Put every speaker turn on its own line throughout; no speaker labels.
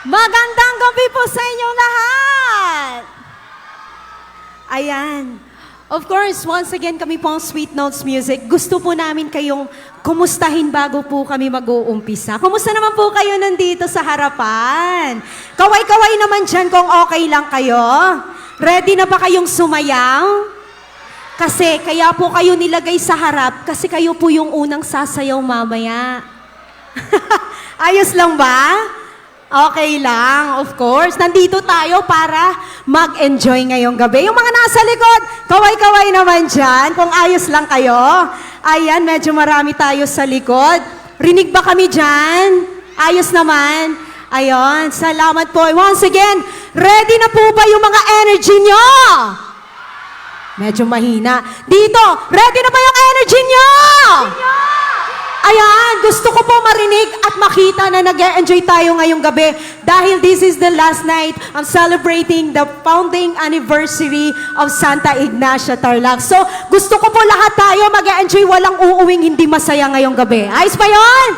Magandang gabi po sa inyong lahat! Ayan. Of course, once again kami po ang Sweet Notes Music. Gusto po namin kayong kumustahin bago po kami mag-uumpisa. Kumusta naman po kayo nandito sa harapan? Kaway-kaway naman dyan kung okay lang kayo. Ready na ba kayong sumayaw? Kasi kaya po kayo nilagay sa harap kasi kayo po yung unang sasayaw mamaya. Ayos lang ba? Okay lang, of course. Nandito tayo para mag-enjoy ngayong gabi. Yung mga nasa likod, kaway-kaway naman dyan. Kung ayos lang kayo. Ayan, medyo marami tayo sa likod. Rinig ba kami dyan? Ayos naman. Ayun, salamat po. Once again, ready na po ba yung mga energy nyo? Medyo mahina. Dito, ready na ba yung energy nyo? Ayan, gusto ko po marinig at makita na nag-enjoy tayo ngayong gabi dahil this is the last night of celebrating the founding anniversary of Santa Ignacia Tarlac. So, gusto ko po lahat tayo mag-enjoy, walang uuwing hindi masaya ngayong gabi. Ayos ba yun?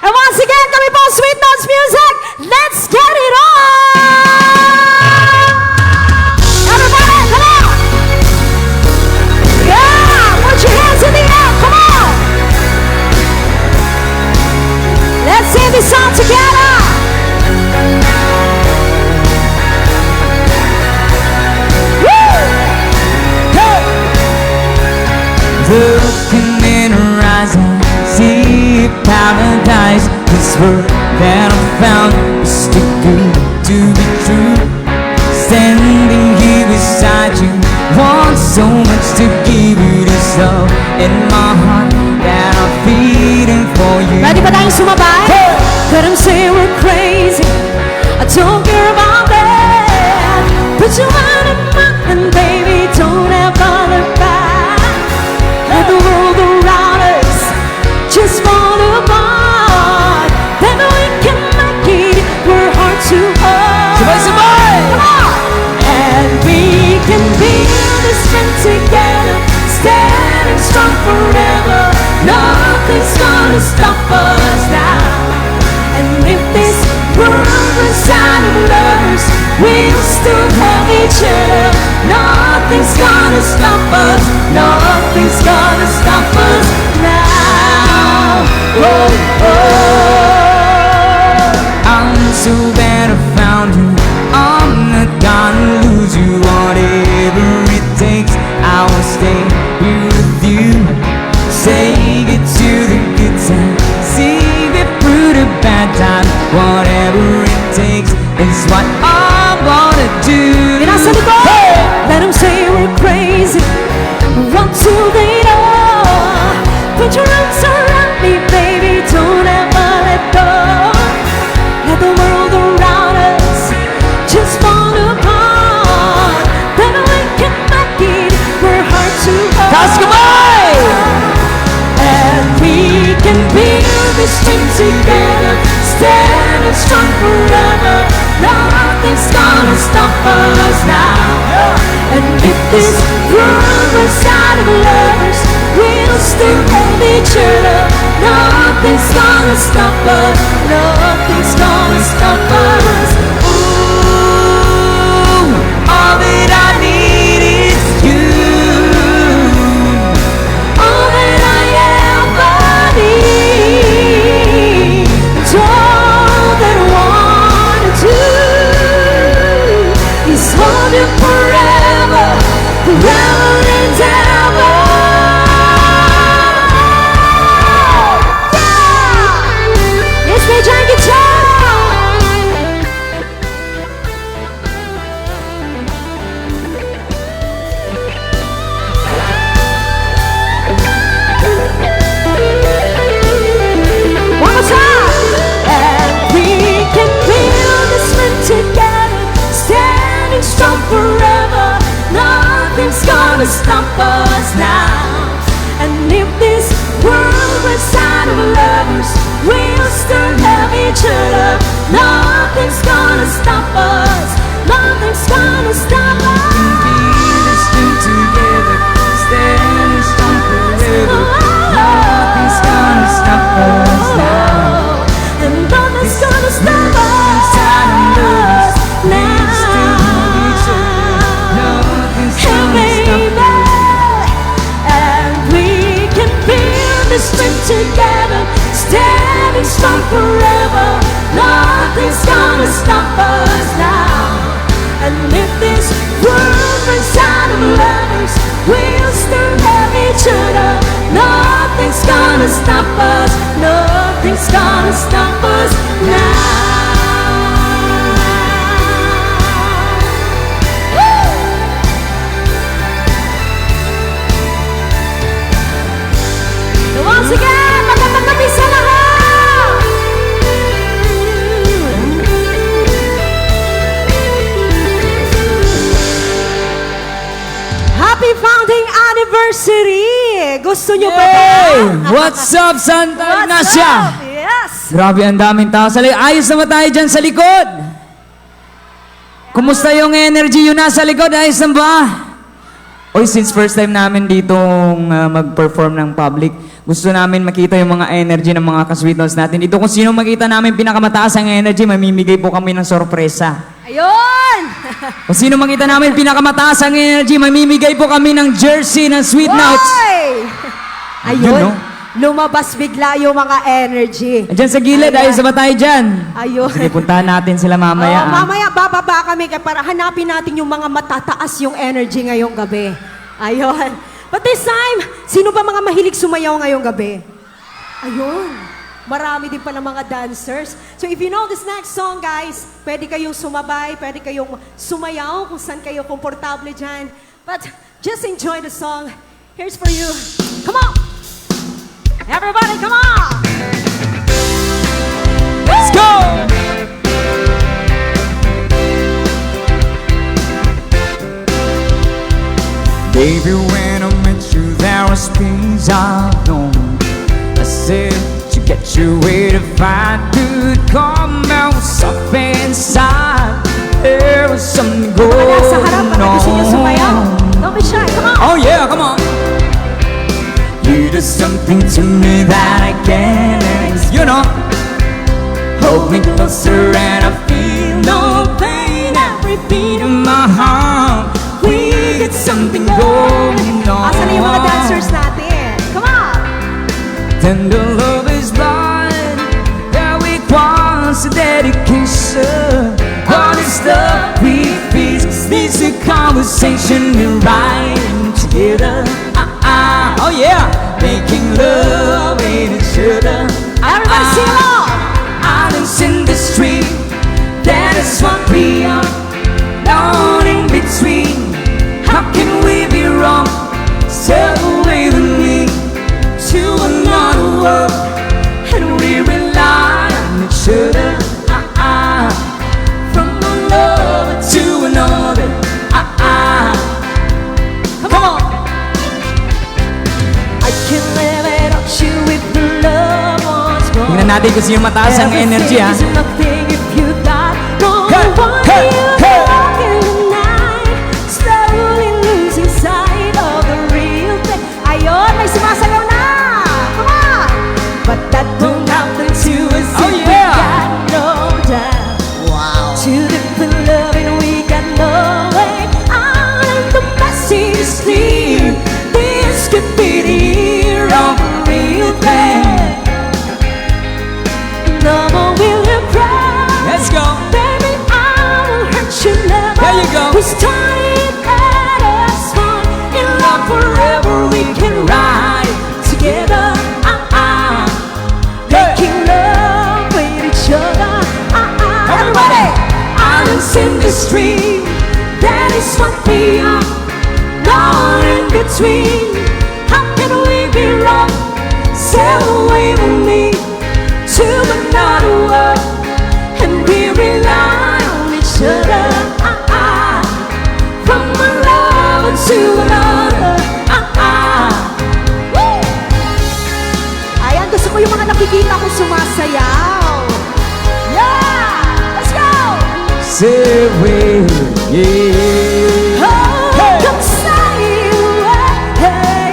And once again, kami po Sweet Notes Music, let's get it on! Everybody, come on! Yeah! Put your hands in the air, come on! Let's sing this song together! Woo! Hey!
Looking in her eyes, I see paradise. This world that I found is too good to be true. Standing here beside you, want so much to give you this love in my heart that I'm feeling for you.
Ready ba tayong sumabay?
Hey!
Let them say we're crazy, I don't care about that. Put your mind in mine and baby, don't ever look back. Let the world around us just fall apart. Then we can make it, we're hard to hold.
Sabay, sabay!
Come on! And we can build this thing together, standing strong forever. Nothing's gonna stop us now. And if this world runs out of lovers, we'll still have each other. Nothing's gonna stop us. Nothing's gonna stop us now. Oh, oh.
I'm so glad I found you. I'm not gonna lose you. Whatever it takes, I will stay here with you. Take it to the good times, see it through the bad times. Whatever it takes is what I wanna do.
Yung nasa likod, let them say we're crazy. Want to they know. Put your arms around me, baby, don't ever let go. Let the world around us just fall apart. Then we can make it, we're hard to hold.
Taas kamay!
And we can build this dream together, standing strong forever. Nothing's gonna stop us now. And if this world runs out of lovers, we'll still hold each other. Nothing's gonna stop us. Nothing's gonna stop us.
Ooh, all that I need is you.
All that I ever need, and all that I wanna do is hold you forever, forever and ever. Yeah! It's me, John Guitar. One more time! And we can build this one together, standing strong forever. Nothing's gonna stop us now. And if this world runs out of lovers, we'll still have each other. Nothing's gonna stop us. Nothing's gonna stop us.
Be this thing together, standing strong forever. Nothing's gonna stop us now.
And nothing's gonna stop us.
Inside
gonna stop us now. Once again, magandang gabi sa lahat! Happy founding anniversary! Gusto nyo ba ba?
Hey! What's up, Santa Ignacia?
Yes!
Grabe, ang daming tao sa likod. Ayos naman tayo dyan sa likod. Kumusta yung energy yun nasa likod? Ayos na ba? Oy, since first time namin ditong mag-perform ng public, gusto namin makita yung mga energy ng mga ka-sweet notes natin. Dito kung sino makita namin pinakamataas ang energy, mamimigay po kami ng sorpresa.
Ayun!
Kung sino makita namin pinakamataas ang energy, mamimigay po kami ng jersey ng Sweet Notes.
Hoy!
Yun,
Ayun,
no?
lumabas bigla yung mga energy.
Diyan sa gilid,
Ayan.
ayos na ba tayo dyan?
Ayun.
Sige, puntahan natin sila mamaya.
Oh, mamaya bababa kami para hanapin natin yung mga matataas yung energy ngayong gabi. Ayun. But this time, sino ba mga mahilig sumayaw ngayong gabi? Ayun. Marami din pala mga dancers. So if you know this next song, guys, pwede kayong sumabay, pwede kayong sumayaw kung saan kayo komportable dyan. But just enjoy the song. Here's for you. Come on! Everybody, come on!
Let's go! Baby, when I met you, there was peace unknown. I said to get you where to find good come out something inside. There was something
Mga nasa
going
harap, baka gusto niyo sumayaw. Don't be shy, come on!
Oh yeah, come on. You do something to me that I can't explain. You know, hold me closer and I feel no pain. Every beat of my heart, we got something going on.
Asan na yung mga dancers natin? Come on!
Tender love is blind, that requires a dedication. All this stuff we feel needs a conversation we're writing together. Oh yeah, making love with each other.
Everybody sing along!
Islands in the stream, that is what we are. Down in between, how can we be wrong? Sail away with me to another world, and we rely on each other. From one lover to another. Come on.
I can live without you if the love was gone.
Tingnan natin kung sino mataas ang energy, ha?
Everything is nothing if you got no
Hey,
one.
hey,
You
hey.
walk in the night, slowly losing sight of the real thing. Ayun, may sumasayaw na! Come on! But that don't happen to us
Oh,
if we
yeah.
got no time.
Wow.
To deep in love and we got no way out of the messy sleep. This could be the year of a real thing. No more will you cry.
Let's go.
Baby, I will hurt you never.
There you go.
We started at as one. In love forever we can ride together. Making love with each other. Everybody! Islands in the stream, that is what we are. Not in between, how can we be wrong? Sail away with me to another world, and we rely on each other. From one lover to another. Woo! Ayan, gusto ko yung mga nakikita ko sumasayaw. Yeah! Let's go!
Say we, yeah. Hey.
Come sail away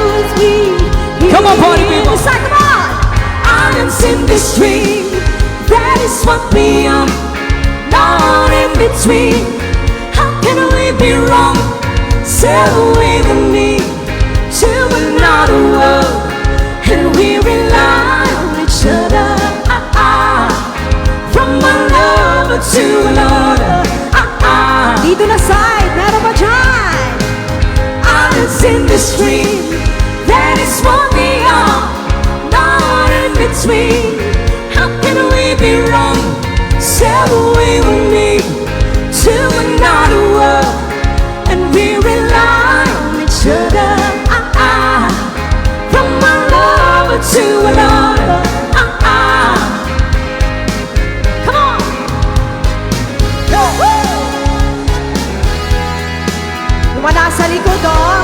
with me.
Come on, party people.
It's like, come on! Islands in the stream, that is what we are. Not in between, how can we be wrong? Sail away with me to another world, and we rely on each other. From one lover to another. Dito na side, meron ba dyan? Islands in the stream, that is what we are. Not in between,
be wrong. Sail away with me to another world, and we rely on each other. From one lover to another.
Come on! Go! Yung mga nasa likod, oh.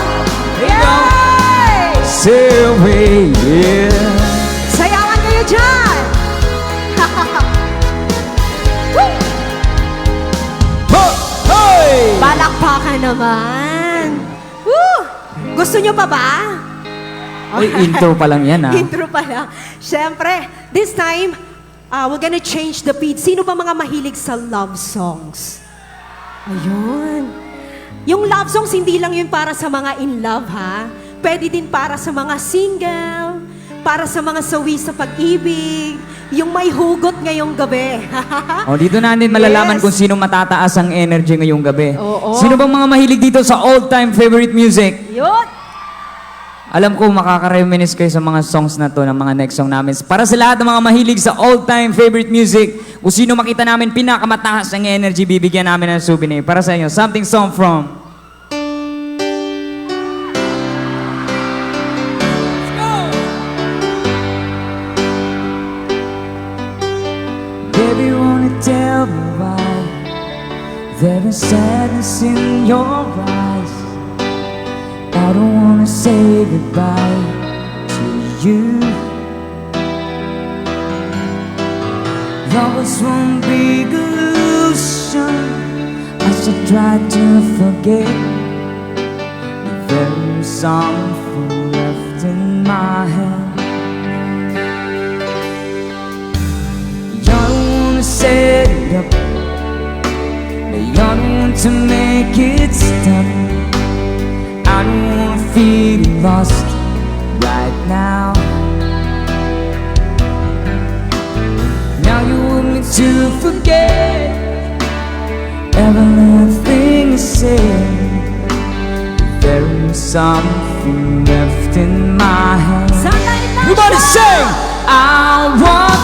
Yay!
Sail away, yeah.
Sayawan kayo dyan! Woo!
Hoy!
Palakpakan naman! Woo! Gusto nyo pa ba?
Ay, intro pa lang yan, ah.
Intro pa lang. Siyempre, this time, we're gonna change the beat. Sino ba mga mahilig sa love songs? Ayun. Yung love songs, hindi lang yun para sa mga in love, ha? Pwede din para sa mga single, para sa mga sawi sa pag-ibig, yung may hugot ngayong gabi.
O, dito natin malalaman
Yes.
kung sino matataas ang energy ngayong gabi.
Oo.
Sino bang mga mahilig dito sa all-time favorite music?
Yun!
Alam ko, makaka-reminisce kayo sa mga songs na to, ng mga next song namin. Para sa lahat ng mga mahilig sa all-time favorite music, kung sino makita namin pinakamataas ang energy, bibigyan namin ng souvenir. Para sa inyo, something song from... Baby, wanna tell me why there is sadness in your eyes. I don't wanna say goodbye to you. Love was one big illusion as I tried to forget. There is something left in my hand. You don't wanna set it up, but you don't want to make it stop. I don't wanna feel lost right now. Now you want me to forget every little thing you said. There is something left in my hand. Everybody sing! I want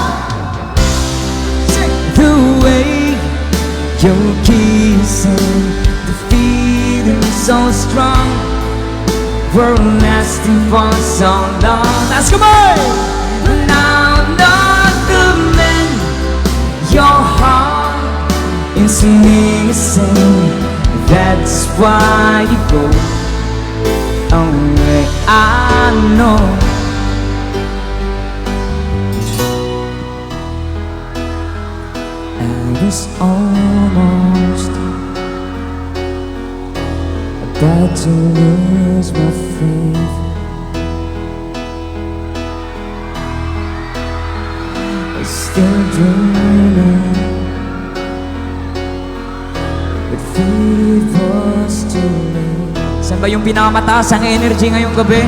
the way you're kissing, the feeling so strong. We're lasting for so long. Let's go, boy! Now not the man, your heart is missing. That's why you go away. I know. I was almost about to lose my faith. I'm still dreaming, but it was too late. Saan ba yung pinakamataas ang energy ngayong gabi?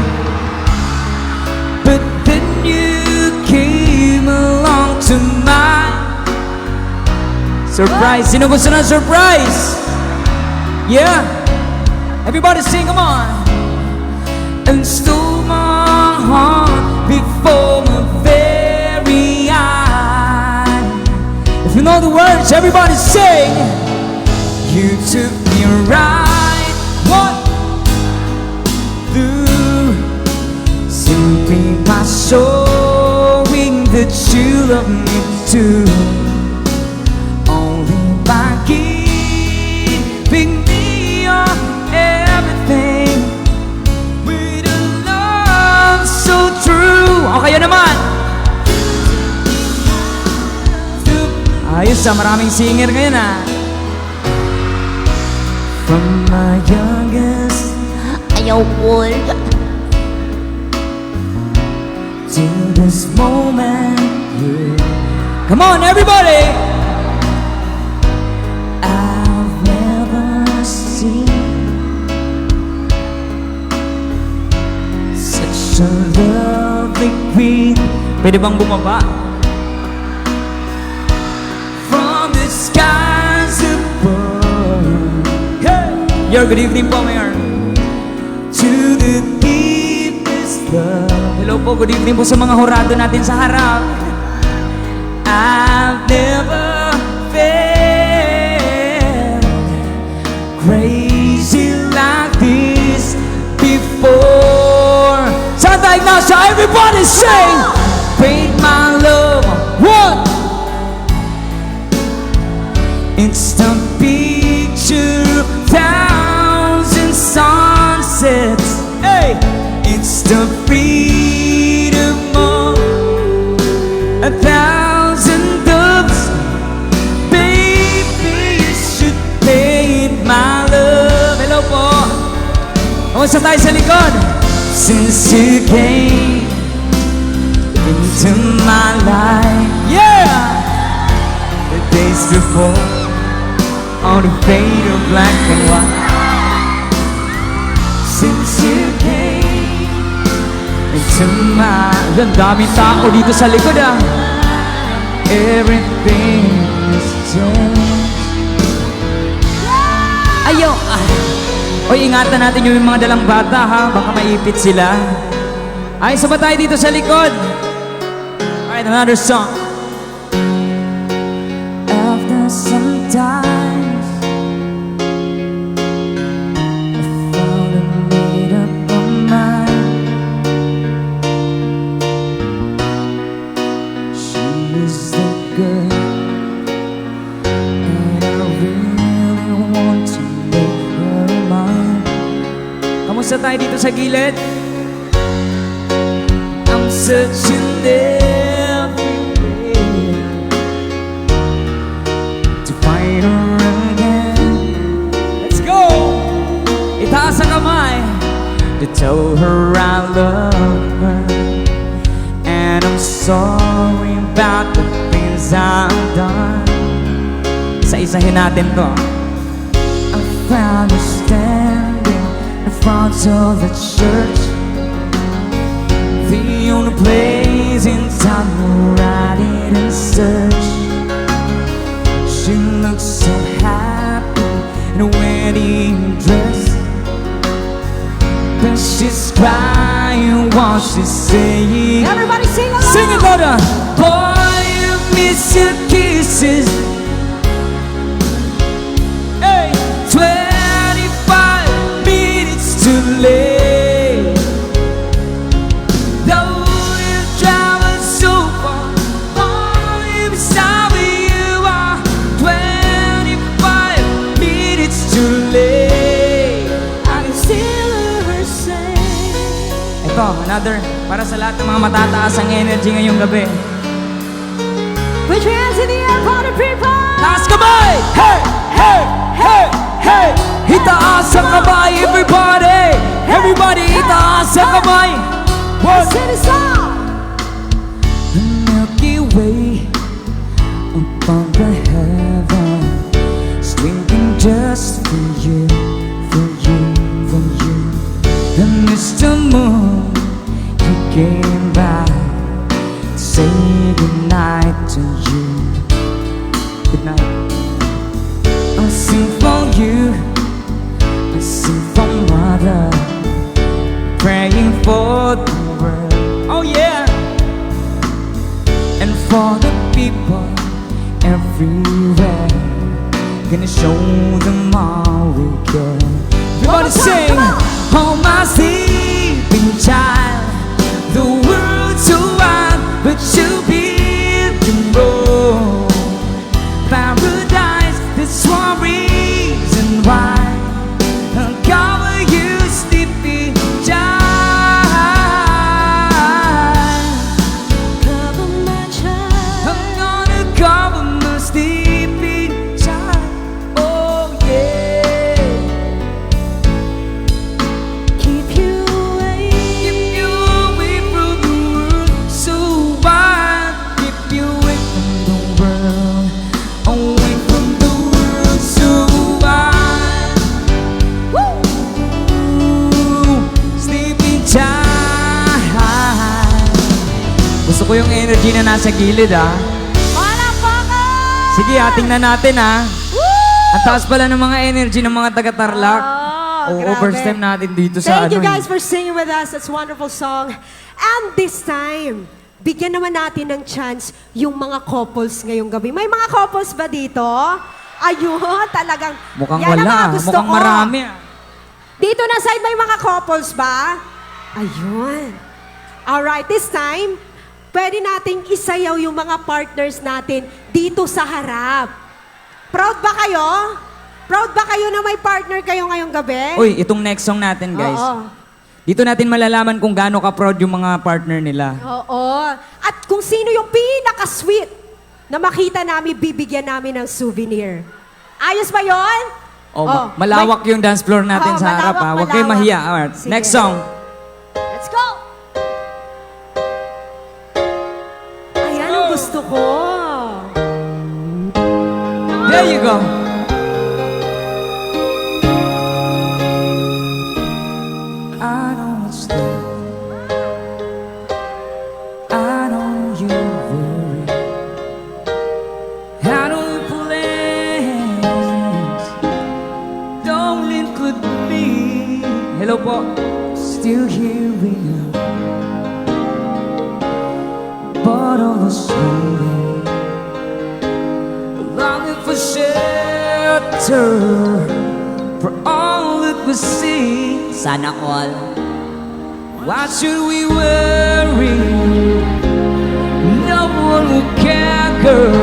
But then you came along to my surprise. Sino gusto ng surprise? Yeah. Everybody sing, come on. And stole my heart before my very eyes. If you know the words, everybody sing. You took me right, what? Through simply by showing that you love me too. Only by giving me your everything with a love so true. O kayo naman. Ayos ah, maraming singer ngayon ah. From my youngest
Ayaw world.
to this moment, yeah. Come on, everybody! I've never seen such a lovely queen. Pwede bang bumaba? From the skies above. Hey! Your good evening po, Mayor. To the deepest love. Hello po, good evening po sa mga hurado natin sa harap. I've Everybody sing! Paint my love. One! It's the picture of thousand sunsets. Hey! It's the freedom of a thousand doves. Baby, you should paint my love. Hello po. Kamusta tayo sa likod? Since you came into my life, yeah! The days before, on the fade of black and white. Since you came into my... Ang daming tao dito sa likod ah. Everything is changed. Ayaw! Oy, ingatan natin yung mga dalang bata ha. Baka maipit sila. Ay, saba tayo dito sa likod. Alright, another song. After some times I found a made up of mine. She is the girl and I really want to make her mine. Kamusta tayo dito sa gilid? I'm searching everywhere to find her again. Let's go! Itaas ang kamay to tell her I love her. And I'm sorry about the things I've done. Isa-isahin natin to. I found her standing in front of the church, the only place in town where I didn't search. She looks so happy in a wedding dress, but she's crying while she's saying,
Everybody sing along!
sing it louder! Boy, you miss your kisses. Hey, 25 minutes too late. Though you travel so far, only beside me you are. 25 minutes too late. I can still hear her say. Ito, another, para sa lahat ng mga matataas ang energy ngayong gabi.
Put your hands in the air for the people!
Taas kamay! Hey! Hey! Hey! Hey! Itaas ang kamay, everybody! Everybody, itaas ang kamay! One!
Sing the song!
The Milky Way above the heaven, swinging just for you, for you, for you. The Mr. Moon, he came by to say goodnight to you. Good night. I sing for you, I sing for Mother, praying for the world. Oh yeah. And for the people everywhere, gonna show them all we care. Everybody sing! Oh my sleeping child, the world's so wide, but you build the road. Paradise, that's one reason why I'll cover you, sleepy child.
Cover my child.
I'm gonna cover my sleeping child. Oh yeah.
Keep you away.
Keep you away from the world so wide. Keep you away from the world. Away from the world so wide. Woo! Sleeping child. Gusto ko yung energy na nasa gilid ah.
Palakpakan!
Sige, tingnan natin ah.
Woo!
Ang taas pala ng mga energy ng mga taga-Tarlac.
Oh,
Oo,
grabe.
first time natin dito sa
Thank you
ano
guys for singing with us. That's a wonderful song. And this time, bigyan naman natin ng chance yung mga couples ngayong gabi. May mga couples ba dito? Ayun, talagang.
Mukhang
yan ang
wala,
mga gusto
mukhang
ko.
marami ah.
Dito na side, may mga couples ba? Ayun. Alright, this time, pwede nating isayaw yung mga partners natin dito sa harap. Proud ba kayo? Proud ba kayo na may partner kayo ngayong gabi?
Uy, itong next song natin, guys.
Oo.
Dito natin malalaman kung gaano ka-proud yung mga partner nila.
Oo. At kung sino yung pinaka-sweet na makita namin, bibigyan namin ng souvenir. Ayos ba yun?
Oh, malawak yung dance floor natin sa harap, ha? Huwag kayong mahiya. Alright,
Sige.
next song.
Let's go! Ayan ang gusto ko.
There you go. I know it's late. I know you worry. I know your plans don't include me. Hello po. Still hearing you, but all the same, longing for shelter for all that we see.
Sana all.
Why should we worry? No one will care, girl.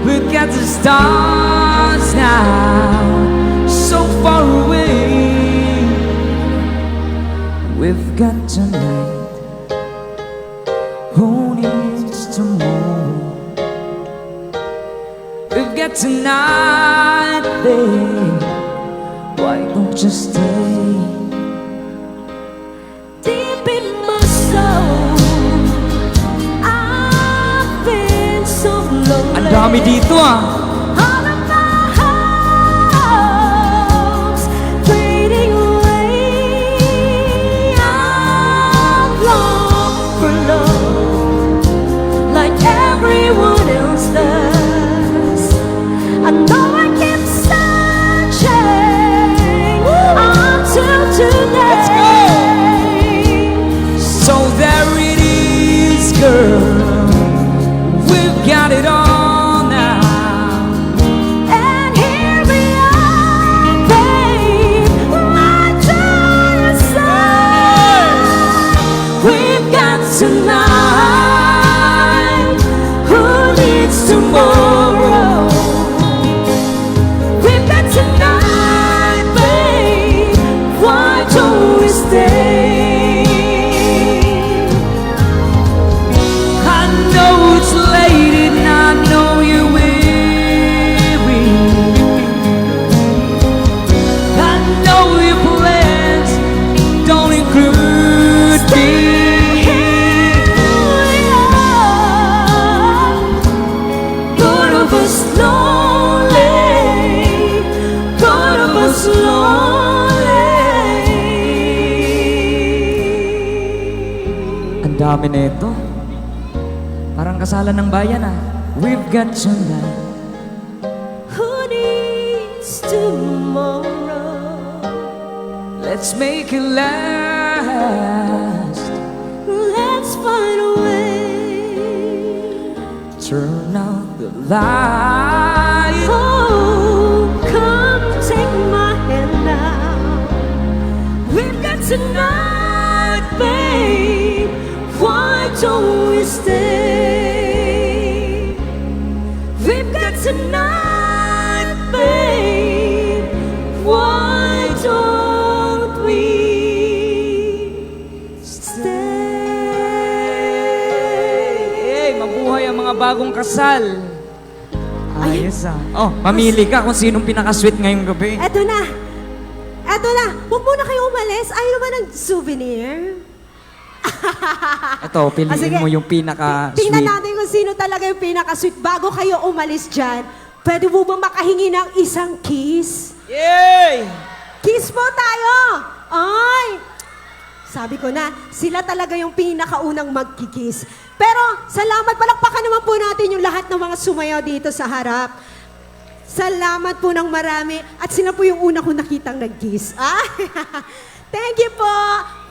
Look at the stars now, so far away. We've got tonight. Who needs tomorrow? We've got tonight, babe. Why don't you stay?
Deep in my soul, I've been so lonely.
Ang dami dito, ah.
All of my hopes fading away. I'm long for love, like everyone else does. I know I keep searching until today.
Let's go! So there it is, girl. We've got it all now.
And here we are, babe. What do you say? We've got tonight. Who needs tomorrow? We've got tonight, babe. Why don't we stay?
I know it's late and I know you're weary. I know your plans don't include me.
Both of us lonely, both of us lonely.
Ang dami nito. Parang kasalan ng bayan, ah. We've got tonight.
Who needs tomorrow?
Let's make it last.
Let's find a way.
Turn out the light.
Oh, come take my hand now. We've got tonight, babe. Why don't we stay? We've got tonight, babe. Why don't we stay?
Hey, mabuhay ang mga bagong kasal. Ayos, ah. Oh, mamili ka kung sinong pinaka-sweet ngayong gabi.
Eto na. Eto na. Huwag muna kayo umalis. Ayaw naman ng souvenir.
Ito, piliin
sige.
mo yung
Tingnan
pinaka-sweet.
natin kung sino talaga yung pinaka-sweet. Bago kayo umalis dyan, pwede mo ba makahingi ng isang kiss?
Yay!
Kiss po tayo! Ay! Sabi ko na, sila talaga yung pinakaunang magkikiss. Pero salamat, palakpakan naman po natin yung lahat ng mga sumayaw dito sa harap. Salamat po ng marami. At sila po yung una kong nakitang nag-kiss. Ah? Thank you po.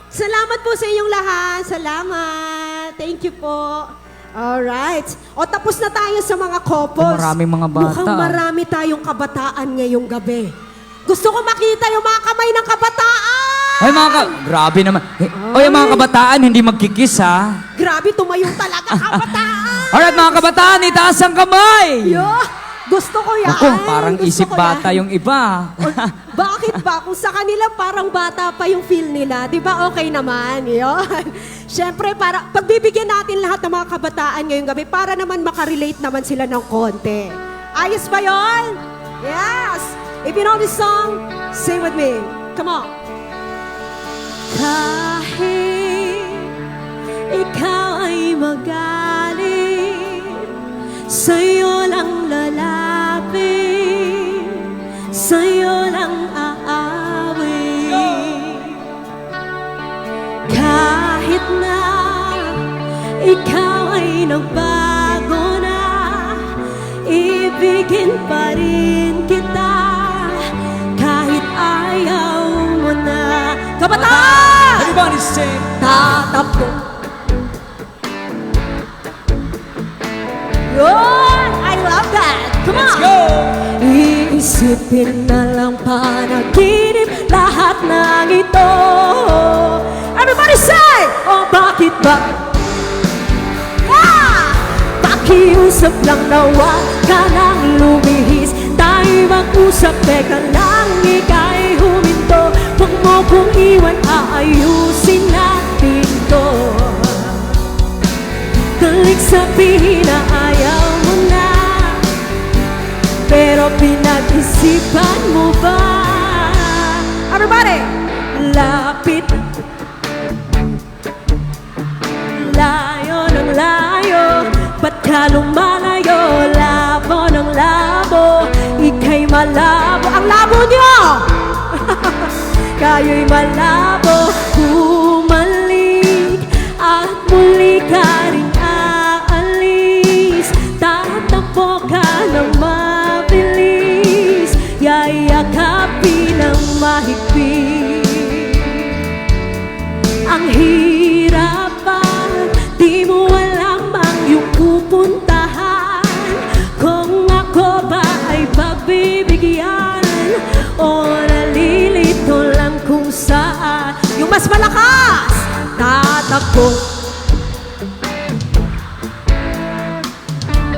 Salamat po sa inyong lahat. Salamat. Thank you po. Alright. O tapos na tayo sa mga couples.
Maraming mga bata.
Mukhang marami tayong kabataan ngayong gabi. Gusto ko makita yung mga kamay ng kabataan.
Ay, grabe naman. Oy, mga kabataan, hindi magkikis, ha?
Grabe, tumayong talaga, kabataan!
Alright, mga kabataan, itaas ang kamay!
Yo, gusto ko yan.
Ako, parang
Gusto
isip
ko
bata
yan.
yung iba.
Bakit ba? Kung sa kanila parang bata pa yung feel nila, di ba okay naman? Yun. Siyempre, pagbibigyan natin lahat ng mga kabataan ngayong gabi para naman makarelate naman sila ng konti. Ayos ba yun? Yes! If you know this song, sing with me. Come on. Kahit ikaw ay magaling, sa'yo lang lalapit, sa'yo lang aawin. Kahit na ikaw ay nagbago na, ibigin pa rin kita kahit ayaw mo na. Kabataan!
Everybody sing!
Tatakbo. Yun! I love that! Come
Let's
on!
go!
Iisipin na lang panaginip lahat ng ito. Everybody say! Oh, bakit ba? Yeah! Pakiusap lang na wag ka nang lumihis. Tayo mag-usap, teka lang, ika'y huminto. Huwag mo kong iwan, aayusin natin to. Dalik sabihin na ayaw mo na, pero pinag-isipan mo ba? Everybody! Lapit, layo ng layo, ba't ka lumalayo? Labo ng labo, ika'y malabo. Ang labo niyo! Kayo'y malabo, bumalik at muli ka rin aalis. Tatakbo ka ng mabilis, yayakapin ng mahigpit. Ang hirap pag di mo alam ang iyong pupuntahan. Kung ako ba ay pagbibigyan o nalilito lang kung saan. Yung mas malakas, tatakbo.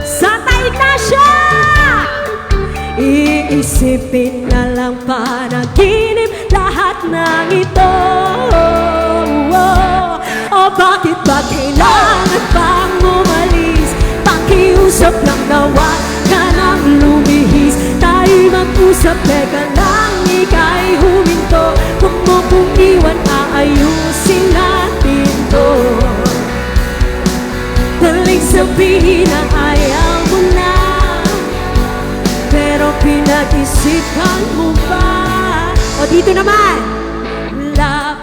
Santa Ignacia! Iisipin na lang panaginip lahat ng ito. O bakit ba kailangan pang umalis? Pakiusap lang na wag ka nang lumihis. Tayo mag-usap, teka lang, ika'y huminto. Huwag mo kong iwan, aayusin natin to. Daling sabihin na ayaw mo na, pero pinag-isipan mo ba? O dito naman, love.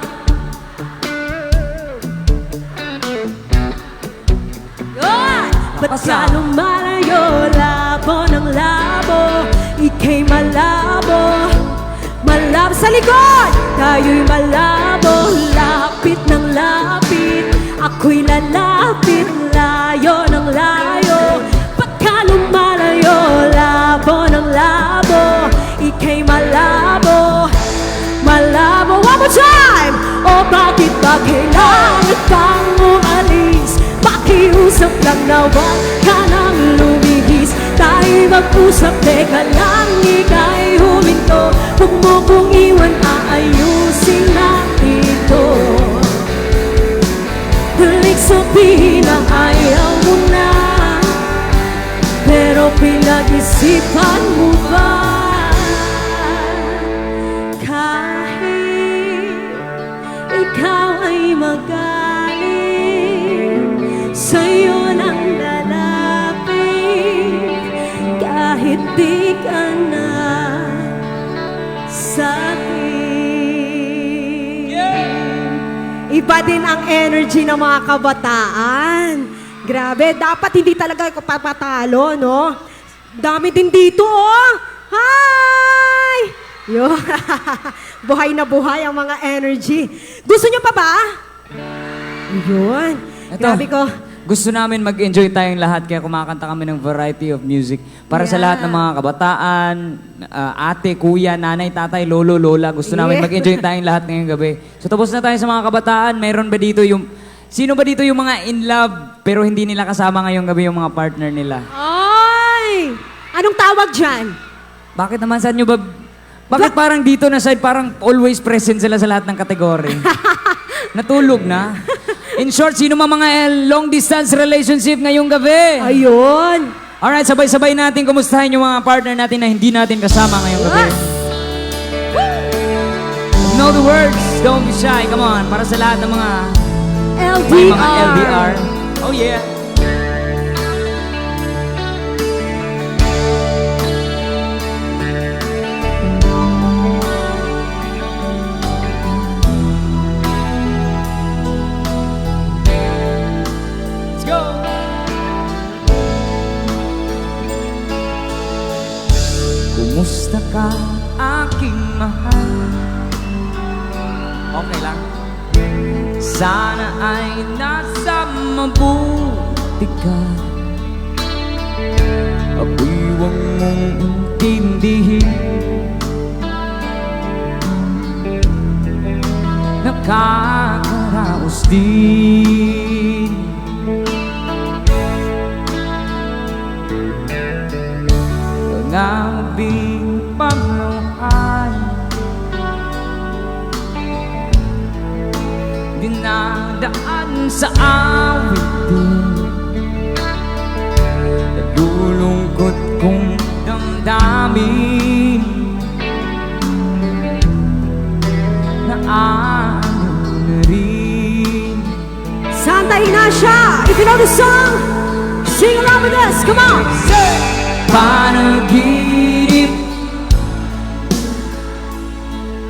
Yun! Ba't ka lumalayo? Labo ng labo, ika'y malabo. Malabo sa likod, tayo'y malabo. Lapit ng lapit, ako'y lalapit. Layo ng layo, ba't ka lumalayo? Labo ng labo, ika'y malabo. Malabo, one more time! O bakit ba kailangan pang umalis? Pakiusap lang na wag ka nang lumihis. Tayo mag-usap, teka lang, ika'y huminto. Huwag mo kong iwan, aayusin natin to. Dalik sabihin na ayaw mo na, pero pinag-isipan mo ba? Kahit ikaw ay magaling, sa'yo lang lalapit. Kahit di ka na sa'kin. Iba din ang energy ng mga kabataan. Grabe, dapat hindi talaga papatalo, no? Dami din dito, oh! Hi! Yo, buhay na buhay ang mga energy. Gusto nyo pa ba? Yun.
Eto.
Grabe ko.
gusto namin mag-enjoy tayong lahat kaya kumakanta kami ng variety of music para sa
Yeah.
lahat ng mga kabataan, ate, kuya, nanay, tatay, lolo, lola. Gusto namin
Yeah.
mag-enjoy tayong lahat ngayong gabi. So tapos na tayo sa mga kabataan. Mayroon ba dito yung... Sino ba dito yung mga in love pero hindi nila kasama ngayong gabi yung mga partner nila?
Ay! Anong tawag dyan?
Bakit naman saan nyo ba... Bakit parang dito na side, parang always present sila sa lahat ng kategory? Natulog na? In short, sino mga long distance relationship ngayong gabi?
Ayun!
Alright, sabay-sabay natin kumustahin yung mga partner natin na hindi natin kasama ngayong gabi.
Yes!
Know the words, don't be shy. Come on, para sa lahat ng mga
LDR!
may mga LDR. Oh yeah. Let's go. Kumusta ka, aking mahal? Okay lang. Sana ay nasa mabuti ka. Ako'y huwag mong intindihin. Nakakaraos din. Pangabing pamumuhay dinadaan sa awit din. Nalulungkot kong damdamin na ano na rin.
Santa Ignacia! If you know the song, sing along with us! Come on!
Panaginip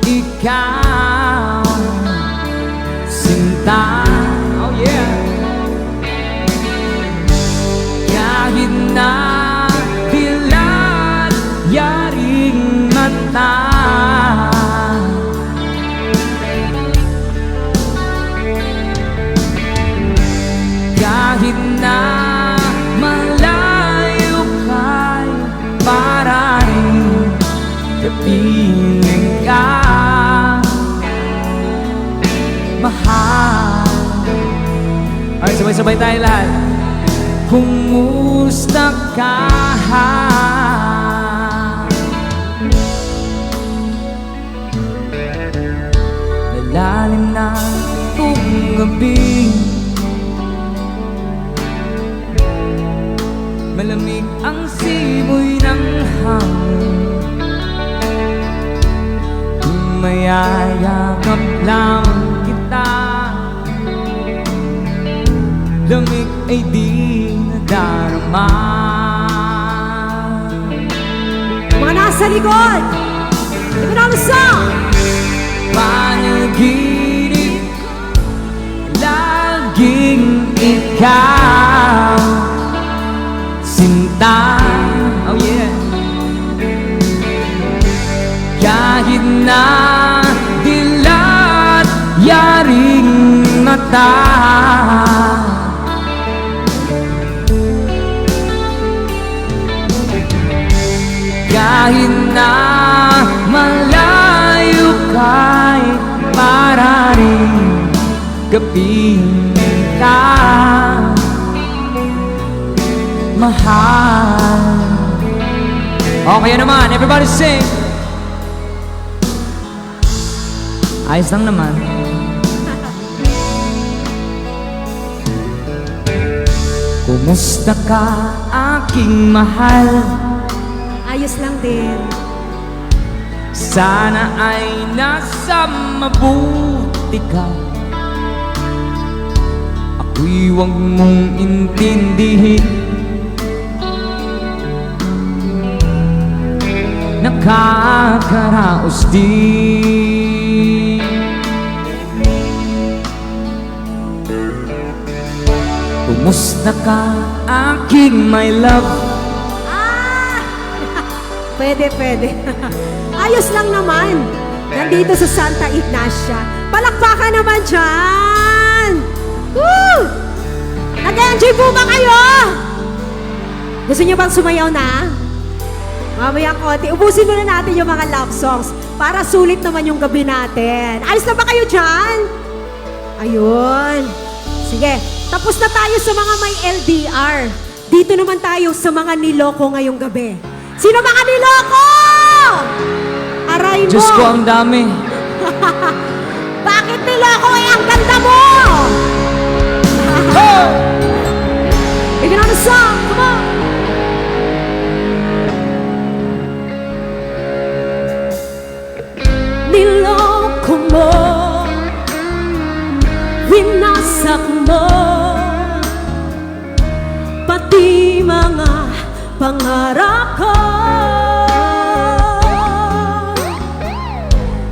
ikaw sinta. Oh yeah. Kahit na dilat yaring mata, kahit na malayo kay para rin kapiling ka mahal. Alright, sabay-sabay tayo lahat. Kumusta ka? Lalalim na itong gabi, malamig ang simoy ng hangin. Kung mayayakap lang kita, lamig ay di nadarama.
Mga nasa likod! If you know the song!
Panaginip laging ikaw sinta. Oh yeah. Kahit na dilat yaring mata, kahit na malayo kay para rin kapiling ka mahal. Okay naman, everybody sing. Ayos lang naman. Kumusta ka, aking mahal?
Ayos lang din.
Sana ay nasa mabuti ka. Ako'y huwag mong intindihin. Nakakaraos din. Kumusta ka, aking my love?
Ah! Pwede, pwede. Ayos lang naman. Nandito sa Santa Ignacia. Palakpakan naman dyan! Woo! Nag-enjoy po ba kayo? Gusto niyo bang sumayaw na? Mamaya konti. Ubusin muna natin yung mga love songs para sulit naman yung gabi natin. Ayos na ba kayo dyan? Ayun. Sige, tapos na tayo sa mga may LDR. Dito naman tayo sa mga niloko ngayong gabi. Sino mga niloko? Aray mo.
Diyos ko, ang dami.
Bakit niloko eh? Ang ganda mo! Bigyan natin song. Come on! Niloko mo, winasak mo, pati mga pangarap ko.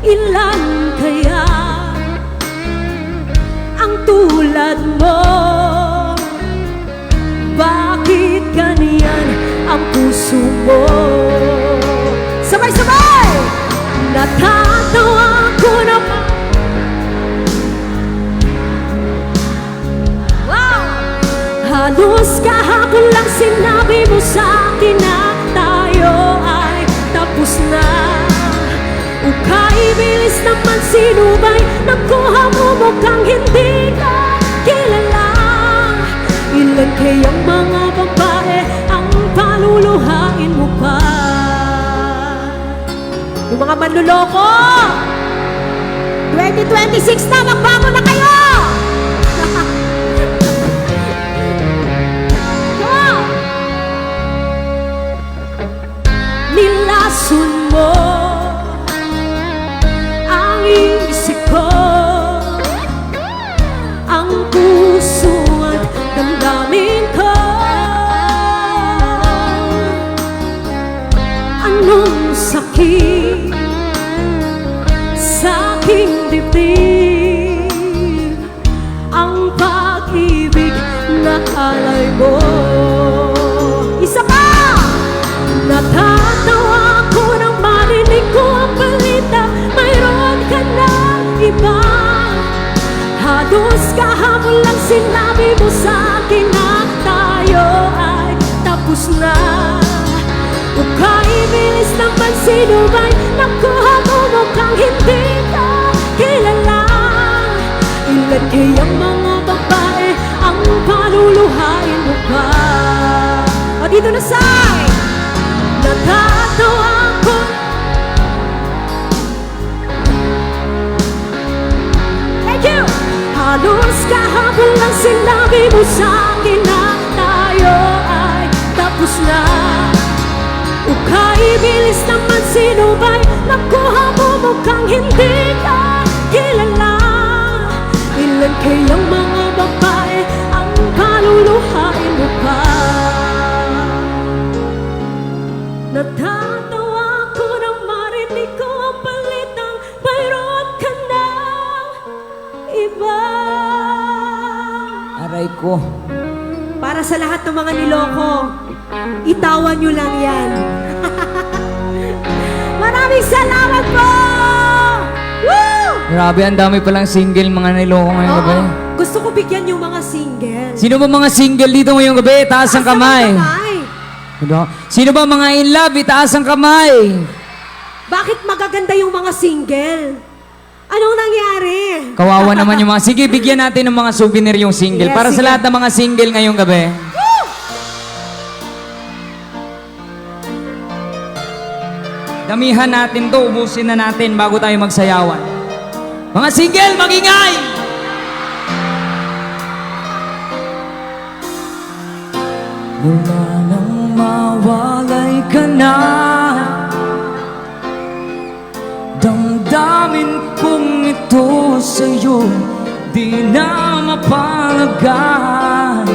Ilan kaya ang tulad mo? Bakit ganyan ang puso mo? Sabay-sabay! Natatawa ko na wow! Halos kahapon lang sinabi mo sa akin na tayo ay tapos na. Ukay bilis naman sinubay, nakuha mo mukhang hindi ka kilala. Ilan kayang mga babae ang paluluhain mo pa? Yung mga manluloko, 2026 na, magbago na kayo! Nilason mo ang isip ko, ang puso at damdamin ko. Anong sakit sa aking dibdib, ang pag-ibig na alay mo. Isa pa! Natatawa ko nang marinig ko ang balita, mayroon ka ng iba. Halos kahapon lang sinabi mo sa akin na tayo ay tapos na. Ukay bilis naman sinubay, nakuha mo mukhang hindi ka kilala. Ilan kayang mga babae ang paluluhain mo pa? O dito na say! Natatawa ko. Thank you! Halos kahapon lang sinabi mo sa akin na tayo ay tapos na. Ukay bilis naman sinubay, nakuha mo mukhang hindi ka kilala. Ilan kayang mga babae ang paluluhain mo pa? Natatawa ko nang marinig ko ang balitang mayroon ka ng iba.
Aray ko.
Para sa lahat ng mga niloko, itawan nyo lang yan. Maraming salamat po! Woo!
Grabe, ang dami palang single mga niloko ngayong gabi.
Gusto ko bigyan yung mga single.
Sino ba mga single dito ngayong gabi? Taas ang kamay. Sino ba mga in love? Itaas ang kamay.
Bakit magaganda yung mga single? Anong nangyari?
Kawawa naman yung mga... Sige, bigyan natin ng mga souvenir yung single.
Yes,
para sa
sige.
lahat ng mga single ngayong gabi. Damihan natin to, ubusin na natin bago tayo magsayawan. Mga single, magingay! Mula nang mawalay ka na, damdamin kong ito sa'yo di na mapalagay.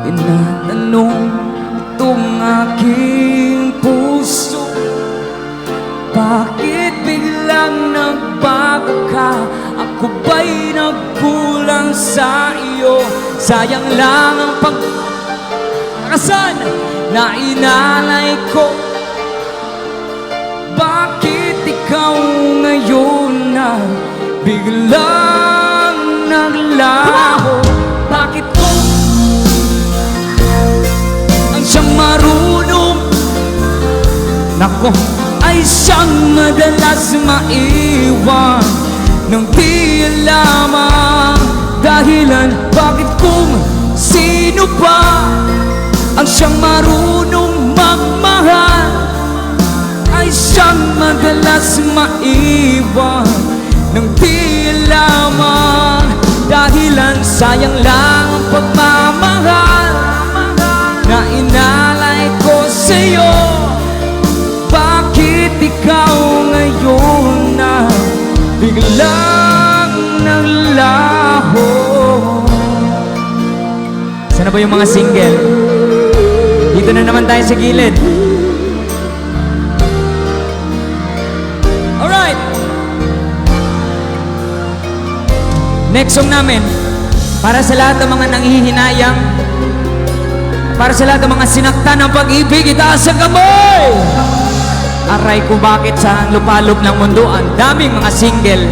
Tinatanong itong aking puso, bakit biglang nagbago ka? Ako ba'y nagkulang sa iyo? Sayang lang ang pagkakasan na inalay ko. Bakit ikaw ngayon na biglang naglaho? Bakit ko ay siyang madalas maiwan nang di alamang dahilan bakit kung sino pa ang siyang marunong magmahal ay siyang madalas maiwan nang di alamang dahilan sayang lang ang pagmamahal na inalay ko sa'yo. Bakit ikaw ngayon na biglang naglaho? Sana ba yung mga single? Dito na naman tayo sa gilid. Alright! Next song namin, para sa lahat ng mga nanghihinayang, para sa lahat ng mga sinaktan ng pag-ibig, itaas ang kamay! Aray ko, bakit sa lupalop ng mundo ang daming mga single?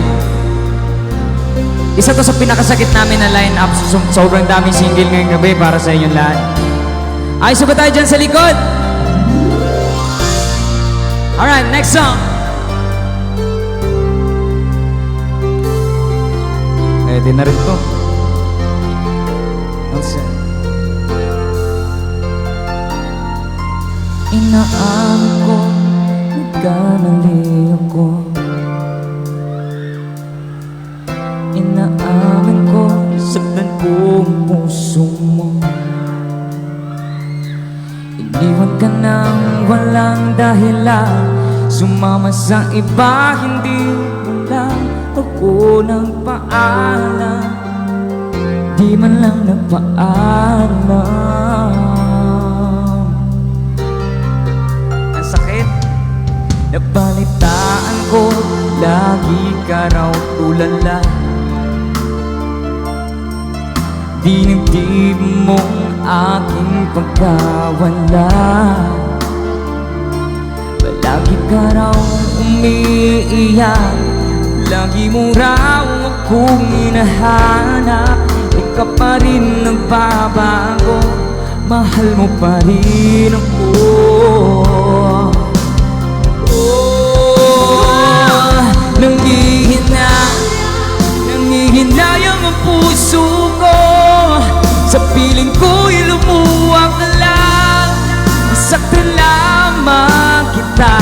Isa to sa pinakasakit namin na line-up. Sobrang daming single ngayong gabi para sa inyong lahat. Ayos ba tayo dyan sa likod? Alright, next song. Di na rin to. Inaamin ko, nagkamali ako. Inaamin ko, saktan ko ang puso mo. Iniwan ka nang walang dahilan, sumama sa iba, hindi mo lang ako nagpaalam, di man lang nagpaalam. Ang sakit, nabalitaan ko, lagi ka raw tulala. Dinibdib mong aking pagkawala. Palagi ka raw umiiyak, lagi mo raw akong hinahanap. Di ka pa rin nagbabago, mahal mo pa rin ako. Nangihinayang ang puso ko, sa piling ko'y lumuwag na lang, saktan lamang kita.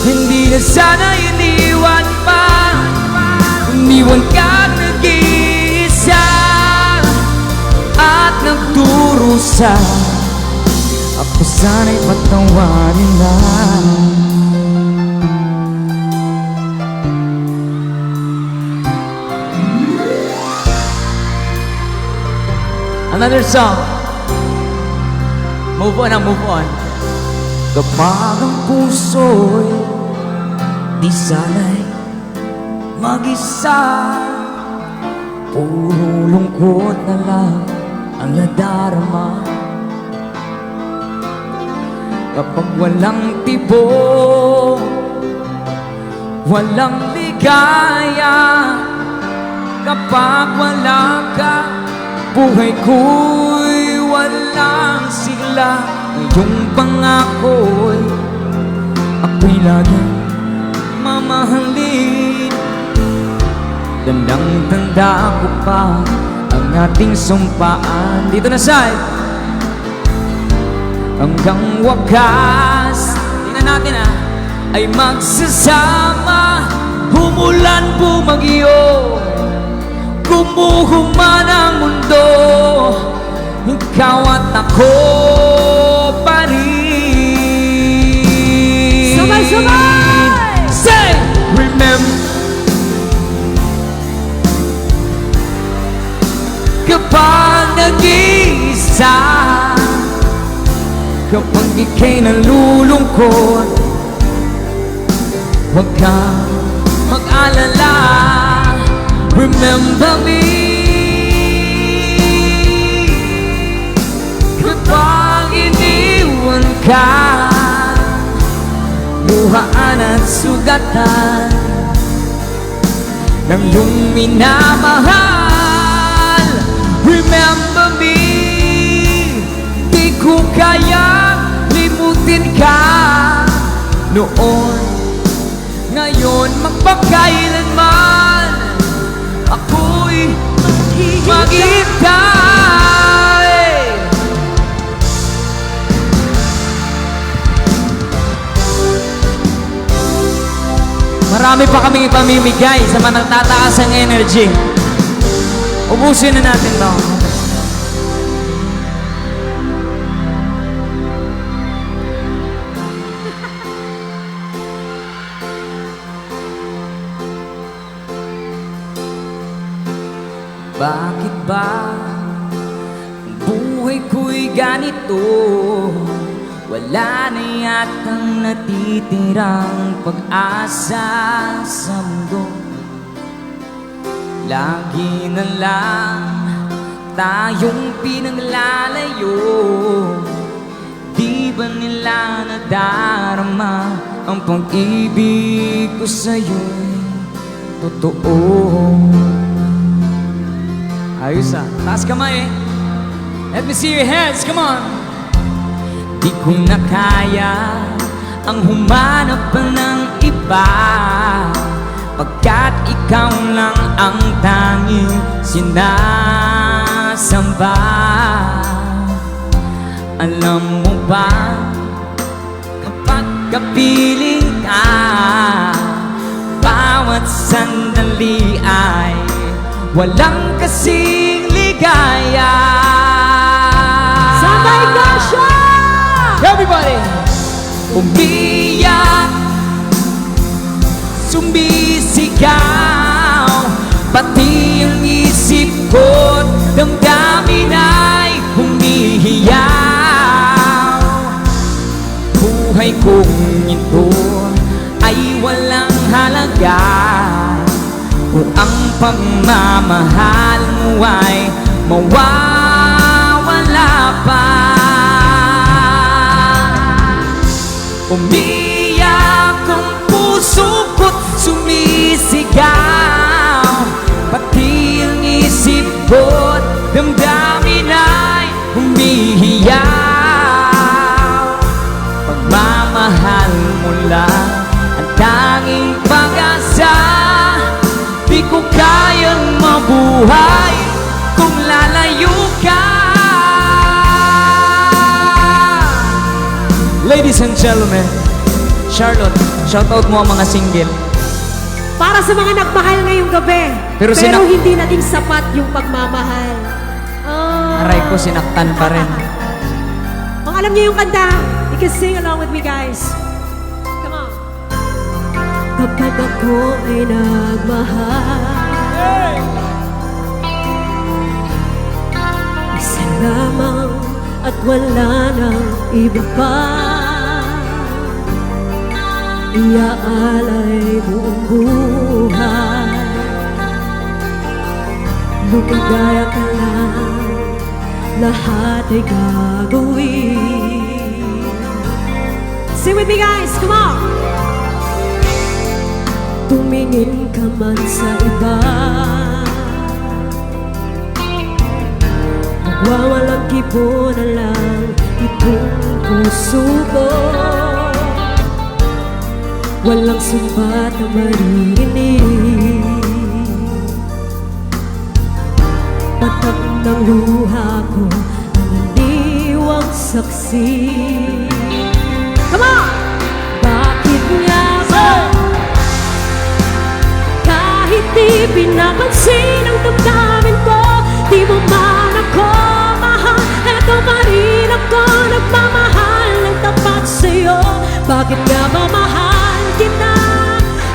Hindi na sana iniwan pa, iniwan ka nag-iisa at nagdurusa. Ako sana'y patawarin na. Another song. Move on, move on. Kapag ang puso'y di sana'y mag-isa, puro lungkot na lang ang nadarama. Kapag walang tibok, walang ligaya, kapag wala ka, buhay ko'y walang sigla. Ngayong pangako'y ako'y laging mamahalin. Tandang-tanda ko pa ang ating sumpaan. Dito na side. Hanggang wakas, tingnan natin ay magsasama. Bumulan, bumagyo, gumuhuman ang mundo, ikaw at ako pa rin.
Sabay-sabay!
Say, remember. Kapag nag-iisa, kapag ika'y nalulungkot, huwag kang mag-alala. Remember me. Kapag iniwan ka, luhaan at sugatan ng iyong minamahal. Remember me. Di ko kayang limutin ka noon, ngayon, magpakailanman ako'y maghihintay. Marami pa kaming ipamimigay sa mga nagtataas ang energy. Ubusin na natin to. Bakit ba ang buhay ko'y ganito? Wala na yatang natitirang pag-asa sa mundo. Lagi na lang tayong pinaglalayo. Di ba nila nadarama ang pag-ibig ko sa'yo'y totoo? Ayos ah. Taas kamay eh. Let me see your hands. Come on. Di ko na kaya ang humanap pa ng iba, pagkat ikaw lang ang tanging sinasamba. Alam mo ba, kapag kapiling ka, bawat sandali ay walang kasing ligaya.
Sabay ka siya!
Everybody! Umiyak, sumisigaw, pati ang isip ko't damdamin ay humihiyaw. Buhay kong ito ay walang halaga kung ang pagmamahal mo ay mawawala pa. Umiyak ang puso ko't sumisigaw, pati ang isip ko't damdamin ay humihiyaw. Pagmamahal mo lang ang tanging pag-asa, di ko kayang mabuhay kung lalayo ka. Ladies and gentlemen, Charlotte, shoutout mo ang mga single.
Para sa mga nagmahal ngayong gabi,
Pero
pero hindi naging sapat yung pagmamahal. Oh.
Aray ko, sinaktan pa rin.
Kung alam niyo yung kanta, you can sing along with me, guys. Come on. Kapag ako ay nagmahal, isa lamang at wala nang iba pa. Iaalay buong buhay, lumigaya ka lang, lahat ay gagawin. Sing with me, guys, come on! Tumingin ka man sa iba, magwawalang kibo na lang itong puso ko. Walang sumbat na marinig, patak ng luha ko ang iniwang saksi. Come on! Bakit nga ba kahit di pinapansin ang damdamin ko, di mo man ako mahal, eto pa rin ako nagmamahal ng tapat sa'yo. Bakit nga ba mahal kita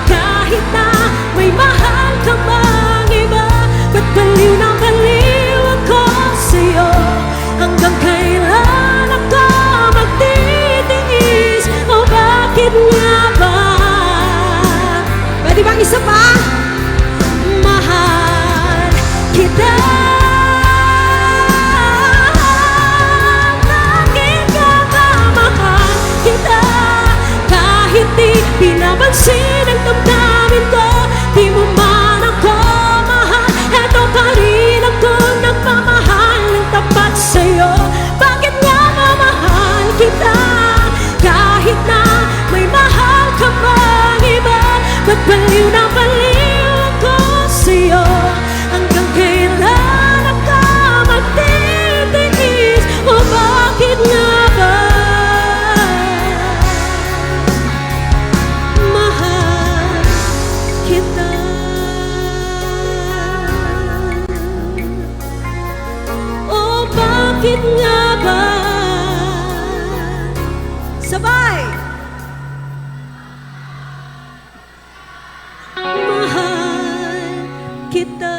kahit na may mahal ka mang iba? Ba't baliw na baliw ako sa'yo? Hanggang kailan ako magtitiis? O bakit nga ba? Pwede bang isa pa? Mahal kita. Bakit nga ba mahal kita kahit di pinapansin ang damdamin ko? Di mo man ako mahal, eto pa rin baliw ako sa'yo. Hanggang kailan ako magtitiis? O bakit nga ba mahal kita? O bakit nga ba? Sabay! Mahal kita.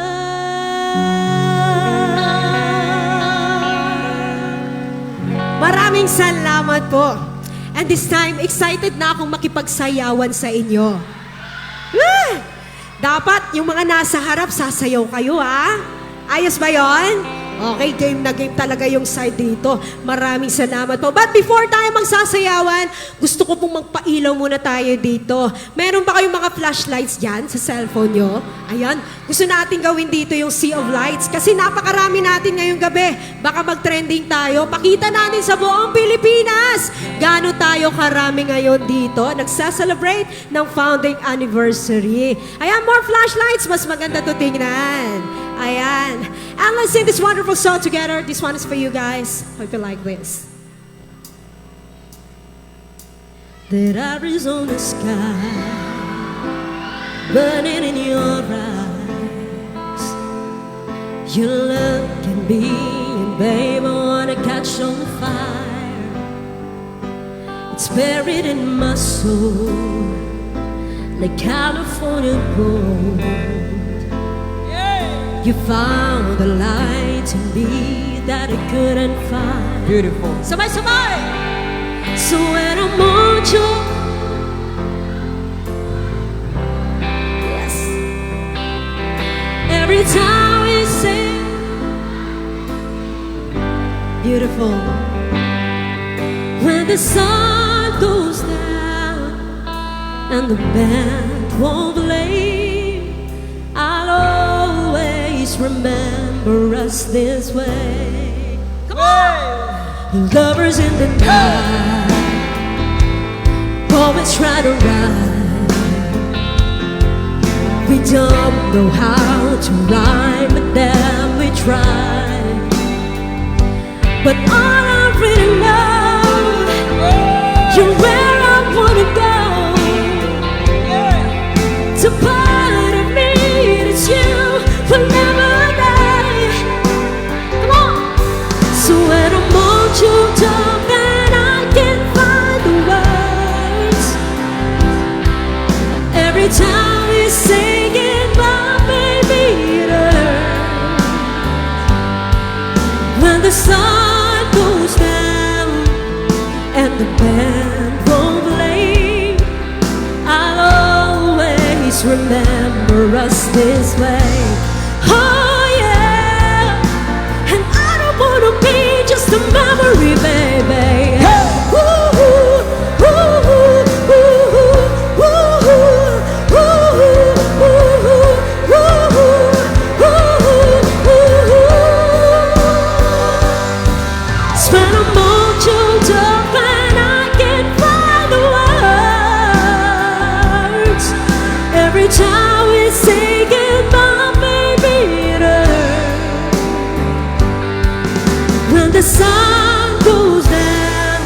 Maraming salamat po. And this time, excited na akong makipagsayawan sa inyo. Ah! Dapat yung mga nasa harap, sasayaw kayo, ha? Ayos ba yon? Okay, game na game talaga yung side dito. Maraming salamat po. But before tayo magsasayawan, gusto ko pong magpailaw muna tayo dito. Meron ba kayong mga flashlights dyan sa cellphone nyo? Ayan, gusto natin gawin dito yung Sea of Lights kasi napakarami natin ngayong gabi. Baka mag-trending tayo. Pakita natin sa buong Pilipinas. Gaano tayo karami ngayon dito. Nagsa-celebrate ng founding anniversary. Ayan, more flashlights. Mas maganda to tingnan. Ayan. And let's sing this wonderful song together. This one is for you guys. Hope you like this. That Arizona sky burning in your eyes. Your love can be, and babe, I wanna catch on fire. It's buried in my soul, like California gold. You found the light in me that I couldn't find.
Beautiful.
Sabay, sabay! So when I'm on you, yes. Every time we sing, beautiful. When the sun goes down and the band won't play, I'll always remember us this way. Come on! Lovers in the night, always try to ride. We don't know how to rhyme, but then we try. But all I really know, you're where I wanna go. To part of me, it's you. Will never die. Come on. So when I'm all choked up and I can't find the words, every time we say goodbye, baby, it hurts. When the sun goes down and the band won't play, I'll always remember us this way. Oh yeah, and I don't wanna be just a memory, baby. Ooh, ooh, ooh, ooh, ooh, ooh, ooh, ooh. Spend a more choked up and I can't find the words. Every time we say goodbye, the sun goes down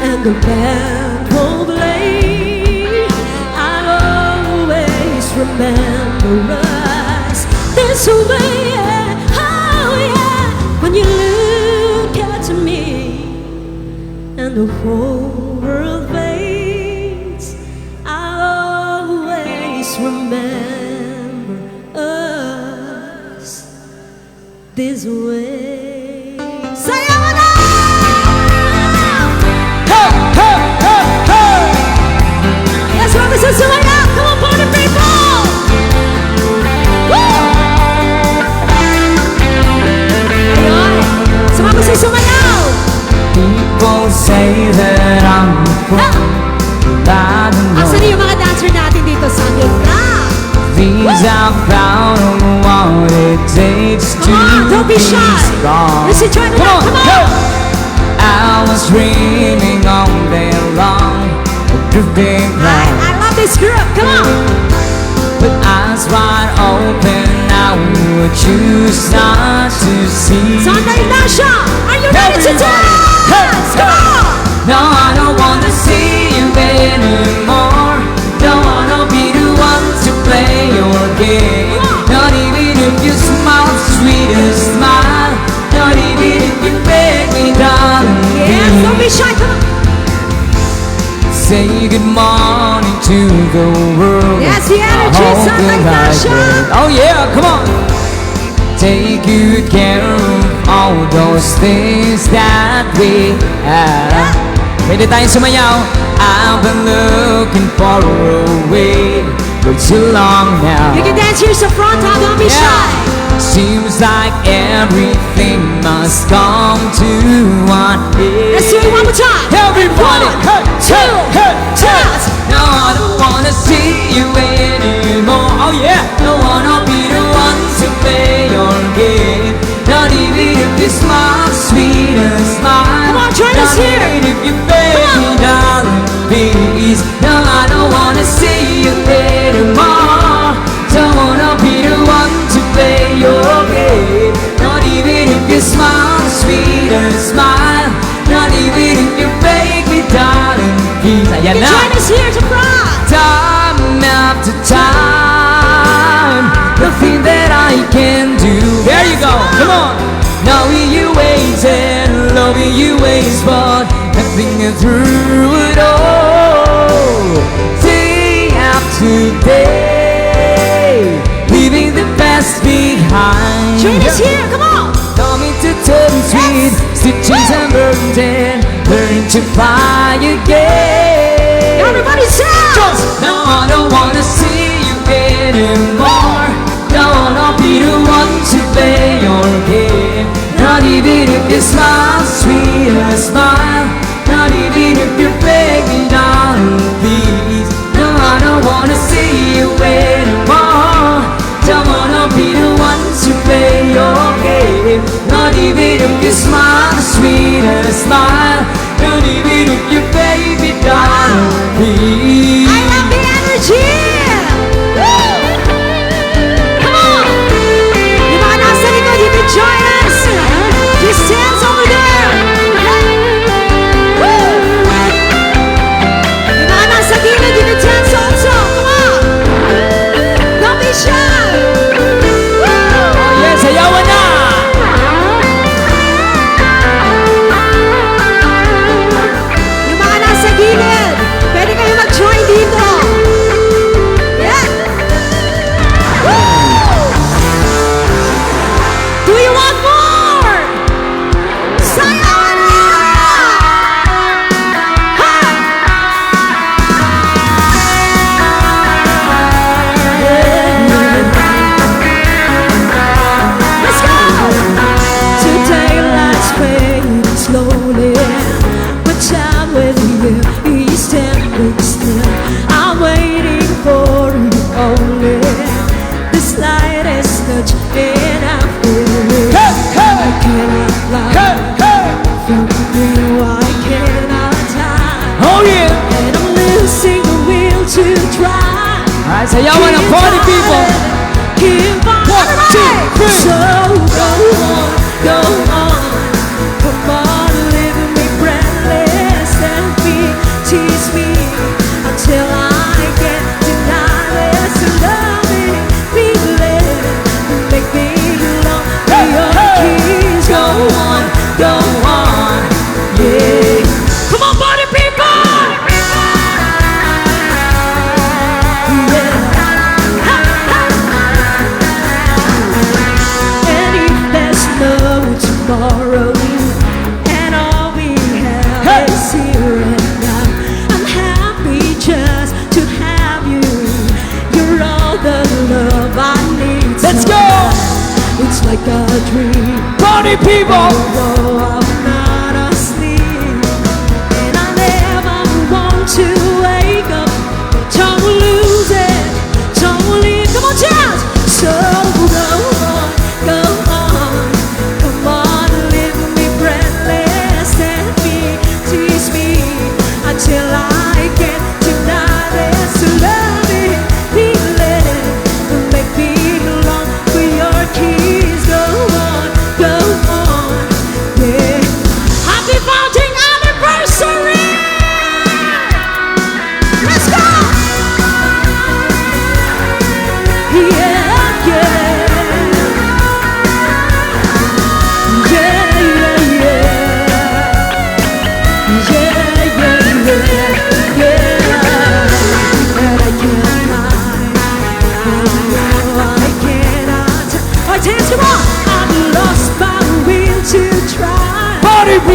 and the band won't play, I'll always remember us this way. Oh yeah, when you look at me and the whole world fades, I'll always remember us this way. Sayaw na!
Hey, hey, hey, hey!
Yes, we're magsasaway na! Come on, party people! Woo! Ayun! Sama ko sa sumayaw!
People say that I'm a fool, but I don't know.
Asan yung mga dancer natin dito sa gitna?
These are proud of what it takes to
Come on, don't be
be
shy.
strong.
Let's see, try to come on!
I was dreaming all day long, drifting
I
clouds.
love this group. Come on.
With eyes wide open, I would choose not to see.
Sunday Nasha, are you ready to
Everybody,
dance? Come on.
No, I don't wanna see you anymore. Don't wanna be the one to play your game. Not even if you smile, sweetest smile. Not even if you beg me, darling.
Yes, don't be shy. Come on.
Say good morning to the world.
Yes, the energy,
I hope
Sunday
you like
Nasha.
it. Oh yeah, come on. Take good care of all those things that we have. Pwede tayong sumayaw. I've been looking for a way for too long now.
You can dance here sa front, huh? Don't be shy.
Seems like everything must come to one end.
Let's do it one more time.
Everybody,
One, two,
dance. No, I don't wanna see you anymore. Oh yeah, don't wanna be the one to play your game. Not even if you smile, sweetest smile.
Come on, join us
Not
here.
even if you beg me, darling, please. No, I don't wanna see you anymore. Don't wanna be the one to play your game. Not even if you smile, sweetest smile. Not even if you beg me, darling, please.
You
Ayan
can
na.
join us here to front.
Time after time, nothing that I can do. There you go, come on. Knowing you ways and loving you ways, but nothing through it all. Day after day, leaving the past behind.
Join us here. Come on.
Coming to turn sweet, stitches and burden, learn to fly again.
Everybody dance.
No, I don't wanna see you anymore. Don't wanna be the one to play your game. Not even if you smile, sweetest smile. Not even if you beg me, darling, please. No, I don't wanna see you anymore. Don't wanna be the one to play your game. Not even if you smile, sweetest smile. Not even if you beg me, darling, please.
I love the energy. Woo! Come on. Yung mga nasa likod, you can join us. Just dance over there. Woo! Yung mga nasa gilid, you can dance also. Come on. Don't be shy. Woo!
Oh yes, sayawan na!
Yung mga nasa gilid, pwede kayo mag-join dito. Yeah. Woo! Do you want more? Sayaw na! Ha! Let's go! Today let's play it slowly. But time with you is standing still. I'm waiting for you only. The slightest touch and I feel it. I cannot lie from you. I cannot die.
Oh yeah!
And I'm losing the will to try.
Alright, sayawan ng party people!
Keep on.
1, 2, 3.
So go on, go on. Come on, leave me breathless and tease me until I get denied. So love me, feeling, make me long for your keys. Go on, yeah. Come on, party people! Yeah. Ha, ha. And if there's no tomorrow, and all we have is here and now, I'm happy just to have you. You're all the love I need.
Let's go!
It's like a dream.
Party people!
Although I'm not asleep, and I never want to wake up. Don't lose it, don't leave. Come on, dance. So go on, come on, leave me breathless and tease me until I get to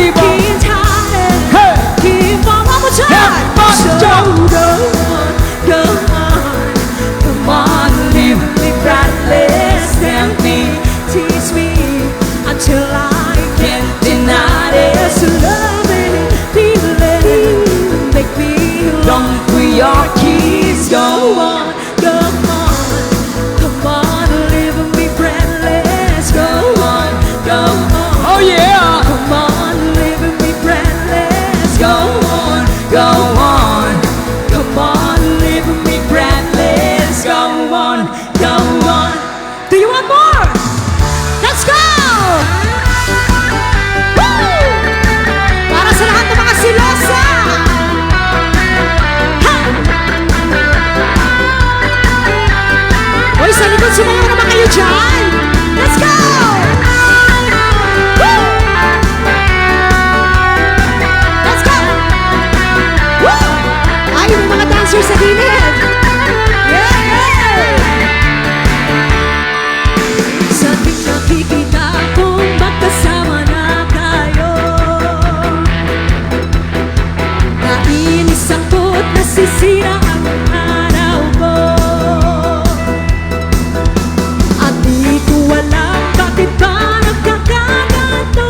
keep on. Hey.
Keep on, one more time.
Come on,
So
jump.
go on, come on,
Live
me breathless and me, teach me until I
can't deny it.
so love it, feel it, make me
Don't put your keys,
go
go
on, come on, live me breathless, go on,
Oh yeah.
come on, live me breathless,
Go on, go on.
come on, live me breathless, go on, go on. Do you want more? Let's go! Woo! Para sa lahat ng mga silosa! Ha! Hoy, sa likod, sumayaw naman kayo dyan! Let's go! Woo! Let's go! Woo! Ay, may mga dancers sa gilid! Yeah! Sa tuwing nakikita kong magkasama na tayo, nainis ako't nasisira ang araw ko. At di ko alam bakit ba nagkakaganto.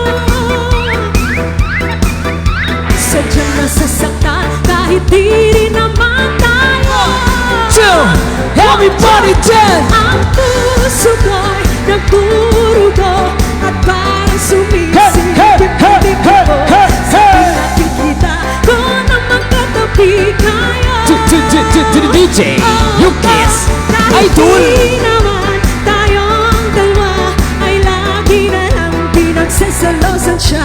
Sadyang nasasaktan kahit di rin naman tayo.
Two, everybody dance.
Ang puso ko'y nagdurugo at parang sumisikip ang bibig ko. Sa pinakikita ko na magkatabi kayo.
To the DJ, you kiss. Idol.
Kahit di naman tayong dalawa ay lagi na lang pinagsasalosan siya.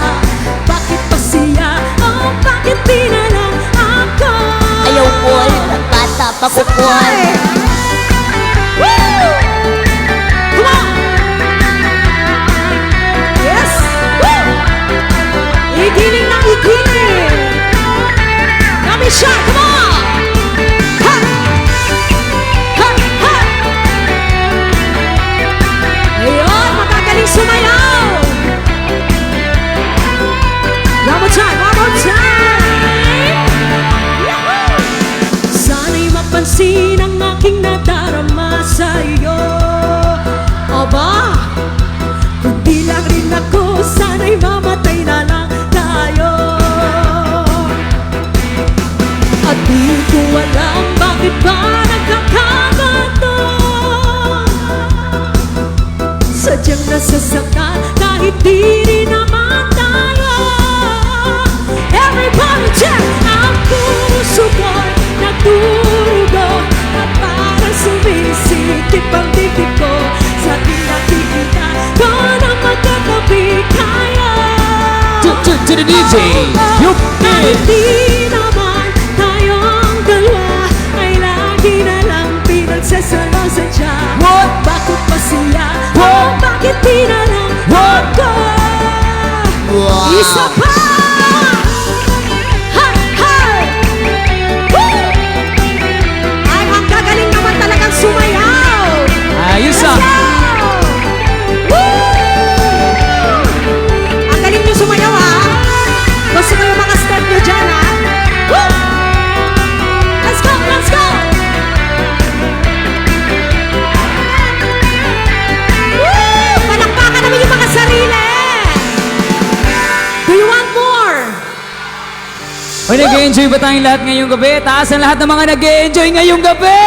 Bakit pa siya? Oh, bakit di na lang ako?
Ayaw Paul, bata pa ko Paul.
Sabay! Woo! Come on! Yes! Woo! Igiling na igiling! Kami siya! Come on! Ha! Ha! Ha! Ayun! Magagaling sumayaw! One more time! One more time! Yahoo! Sana'y mapansin ang aking nadarama sa iyo. Aba, kundi lang rin ako, sana'y mamatay na lang tayo. At di ko alam bakit ba nagkakaganto. Sadyang nasasaktan kahit di rin naman tayo. Everybody check! Ang puso ko'y nagdurugo at parang sumisikip ang bibig ko. Sa pinakikita ko na magkatabi kayo.
To the DJ, you
Kahit
kiss.
di naman tayong dalawa ay lagi na lang pinagsasalosan siya.
What?
Bakit pa siya?
What?
Oh, bakit di na lang
What?
ako?
Wow.
Isa pa! Ha! Ha! Woo! Ay, ang gagaling naman talagang sumayaw!
Ayos
Let's
ah.
go! Woo! Ang galing nyo sumayaw, ha? Gusto ko yung mga step nyo dyan, ha? Woo! Let's go! Let's go! Woo! Palakpakan naman yung mga sarili! Do you want more?
Hoy, nag-enjoy ba tayong lahat ngayong gabi? Taas ang lahat ng mga nag-enjoy ngayong gabi!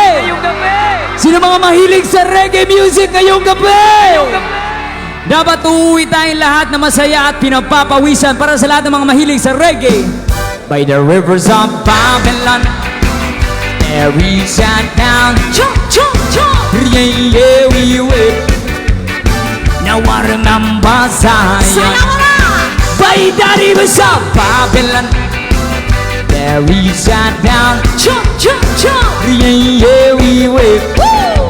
Sino mga mahilig sa reggae music ngayong gabi? Dapat uuwi tayong lahat na masaya at pinapapawisan para sa lahat ng mga mahilig sa reggae. By the rivers of Babylon, there we sat down.
Chomp! Chomp! Chomp!
Yeah, yeah, we wait. Now I remember
Sana
Zion.
wala!
By the rivers of Babylon, there we sat down.
Chomp! Chomp! Chomp!
Yeah, yeah, we wait.
Woo!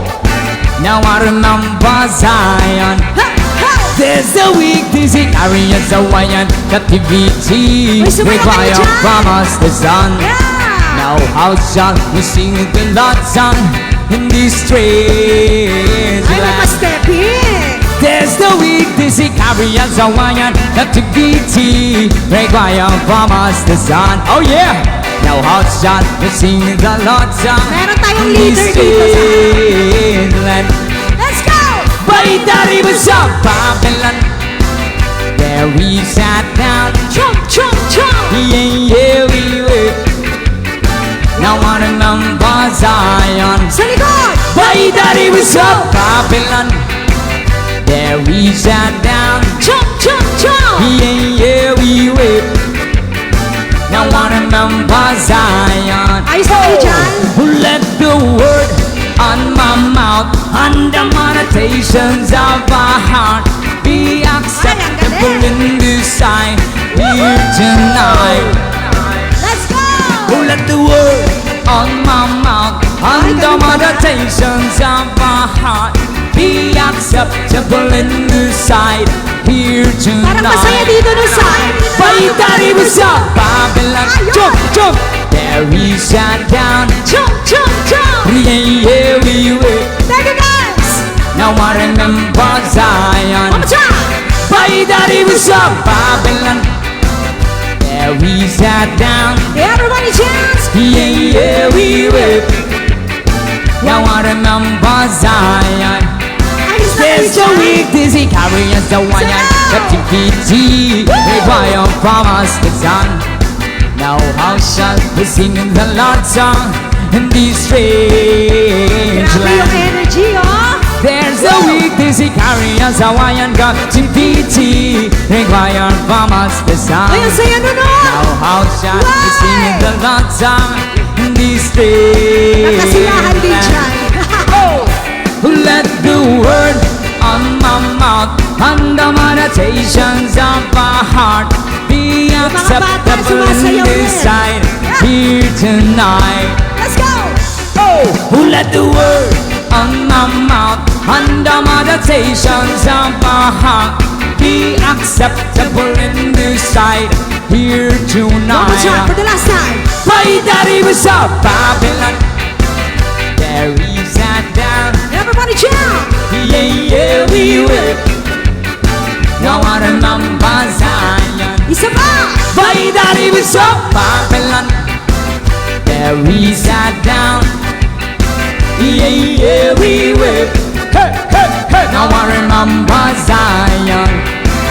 Now I remember Zion.
Ha! Ha!
There's a weakness in areas of Hawaiian captivity.
May sumayaw
Revive
kayo dyan.
from us the sun.
Yeah!
Now how shall we sing the Lord's song in this strange
Ay, may
land?
pa-step in!
There's the weak, dizzy, carriers, Hawaiian, activity, require from us the sun. Oh yeah! Now hot shot, the scene is a lot of
Meron tayong leader dito sa...
Inland.
Let's go!
Baitari was up, Babylon. There we sat down.
Chomp, chomp, chomp!
Yeah, we were. Now I remember Zion.
Sa likod!
Baitari was up, Babylon. There we sat down.
Chomp, chomp, chomp!
Yeah, we were. Now I remember Zion.
Ayos na kayo dyan?
Let the word on my mouth and the meditations of my heart be acceptable in this sight here tonight.
Let's go!
Let the word on my mouth and the meditations of my heart be acceptable in this sight here
Parang masaya
tonight.
dito no sa...
Baitari was up, Babylon. Jump, jump. There we sat down.
Chomp, chomp, chomp!
Yeah, we were.
Thank you guys!
Now I remember Zion.
One more time!
Baitari was up, Babylon. There we sat down.
Everybody chants!
Yeah, we were. Now I remember Zion.
Ayos na kayo
There's the
dyan?
weak, dizzy, carriers, the one and captivity. Require from us the sun. Now how shall we sing the Lord's song in this strange
Grabe yung
land?
energy, oh!
There's a weak, dizzy, carriers, Hawaiian captivity. Require from us the sun.
Ay, ang saya nun, oh!
Now how shall we sing the Lord's song in this strange
Nakasiyahan din
land?
dyan.
Let the word on my mouth and the meditations of my heart be
bata,
acceptable in
sumasayaw
this
din.
sight here tonight.
Let's go!
Let the word on my mouth and the meditations of my heart be acceptable in this sight here
One more time for
tonight.
the last time.
Fight that he was up, Babylon. There he sat down.
Everybody chant!
Yeah, we will. Now I remember Zion.
Isa pa!
Fight that he was up, Babylon. There we sat down. Yeah, we will. Hey, hey, hey. Now I remember Zion.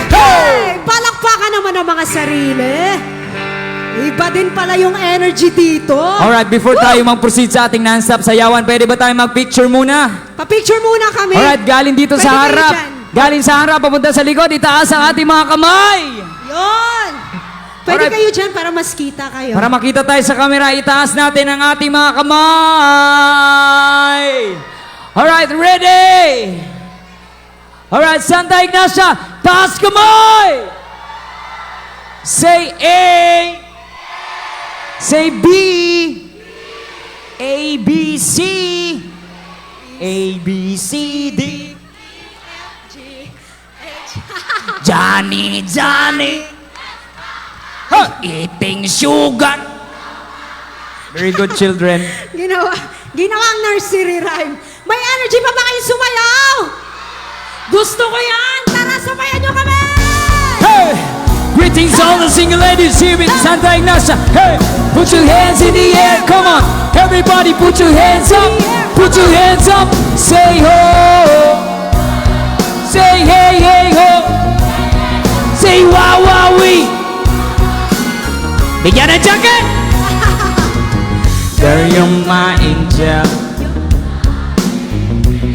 Hey! Palakpakan naman ang mga sarili. Iba din pala yung energy dito.
Alright, before tayo mag-proceed sa ating non-stop sayawan, pwede ba tayo mag-picture muna?
Pa-picture muna kami.
Alright, galing dito
Pwede
sa
kayo
harap.
dyan.
Galing sa harap, papunta sa likod, itaas ang ating mga kamay.
Yun! Pwede
Alright.
kayo dyan para mas kita kayo.
Para makita tayo sa camera, itaas natin ang ating mga kamay. Alright, ready? Alright, Santa Ignacia, taas kamay! Say A. Say B. A, B, C. A, B, C, D. Johnny, Johnny. Eating sugar. Very good, children.
Ginawang nursery rhyme. May energy pa ba kayo sumayaw? Gusto ko yan! Tara, sumayan nyo kami!
Hey! Greetings all the single ladies here in Santa Ignacia. Hey! Put your hands in the air, come on! Everybody put your hands up! Put your hands up! Say ho! Say hey, hey, ho! Say wow, wow, wee! Bigyan ng jacket! Girl, you're my angel.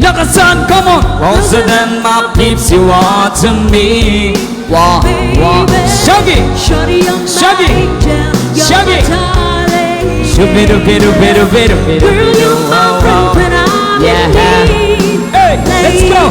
Look at sun, come on! Closer than my peeps you are to me. Wah, wah. Shuggy!
Shorty, you're my
Shuggy.
angel. You're
Shuggy.
my darling.
Shoo-bidu, bidu, bidu, bidu, bidu,
Girl,
bidu.
you're my
Oh,
friend
oh.
when I'm
Yeah.
in need.
Hey, let's go!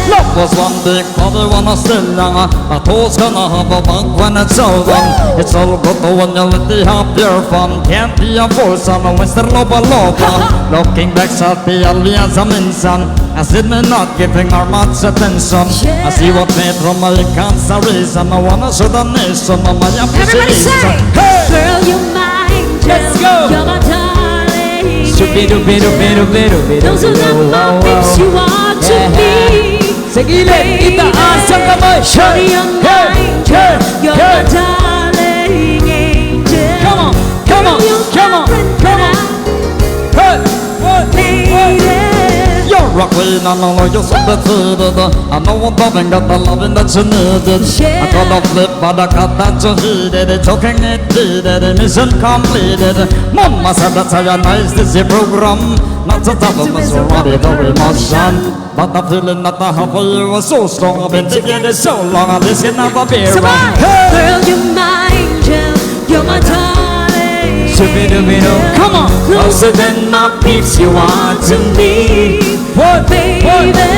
Look!
was one big brother on a stellang Att då ska na ha på banken ett sådan It's all gott och when you let the have your fun Can't be a force on a western loba loba Looking back så att vi aldrig som minsan I said me not giving our much attention I see what made from my cancer reason I wanna show the nation of my
Everybody say,
appreciation
girl, you're my angel.
Let's go.
You're my darling.
Shoo-bidu, bidu, bidu, bidu, bidu,
Those who
bidu.
love my
Oh,
lips,
oh.
you are to
Yeah.
me.
Sa gilid, itaas ang kamay.
Shorty, you're my angel. You're my darling angel.
Come on, come on, come on, come on. Hey,
Lady.
You're a queen and I know you're so defeated. I know I'm loving, got the loving that you needed. I got a flip, but I got that you heeded. It's talking it needed, mission completed. Mama said that's how nice this is program. Not to top of us already very much done. But the feeling that I have for you was so strong. I've been taking it so long, and this can never be wrong. Hey!
Girl, you're my angel. You're my darling.
Shubidubidu. Come on.
Closer than my peeps you are to me.
What?
Baby.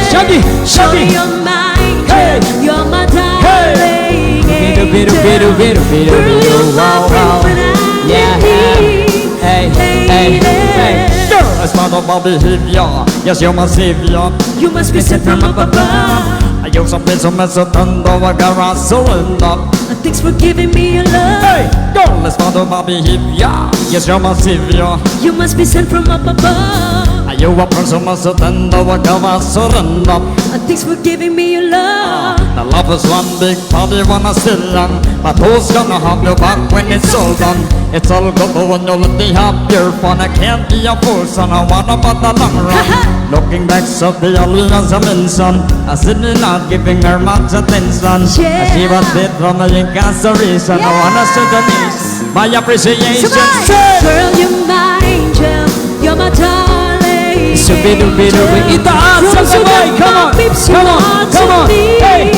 Shaggy,
Shorty,
Shaggy.
you're my angel.
Hey.
You're my darling angel.
Bidu, bidu, bidu, bidu,
Girl,
bidu.
you're my
Wow,
friend
wow.
when I'm
Yeah.
in need.
Hey, hey, hey.
Girl, it's not about behavior. Yes, you're my savior.
You must be sent from up above.
I use a piece of mess of thunder, I got surrender.
Thanks for giving me your love.
Hey, girl, it's not about behavior. Yes, you're my savior.
You must be sent from up above.
Are you a person must attend or cover surrender?
Thanks for giving me your love.
The love is one big party when I still young. But who's gonna have your back when it's all done? It's all good when you let me have your fun. I can't be a fool, son. I wanna but the long run. Looking back, so the always as I mentioned. I said me not giving her much attention.
Yeah.
She was dead from the incarceration. I wanna show the knees my appreciation. Say.
Girl, you're my angel. You're my darling.
Shubidubidu. Itaas ang kamay. Come on, come on, come on. Hey.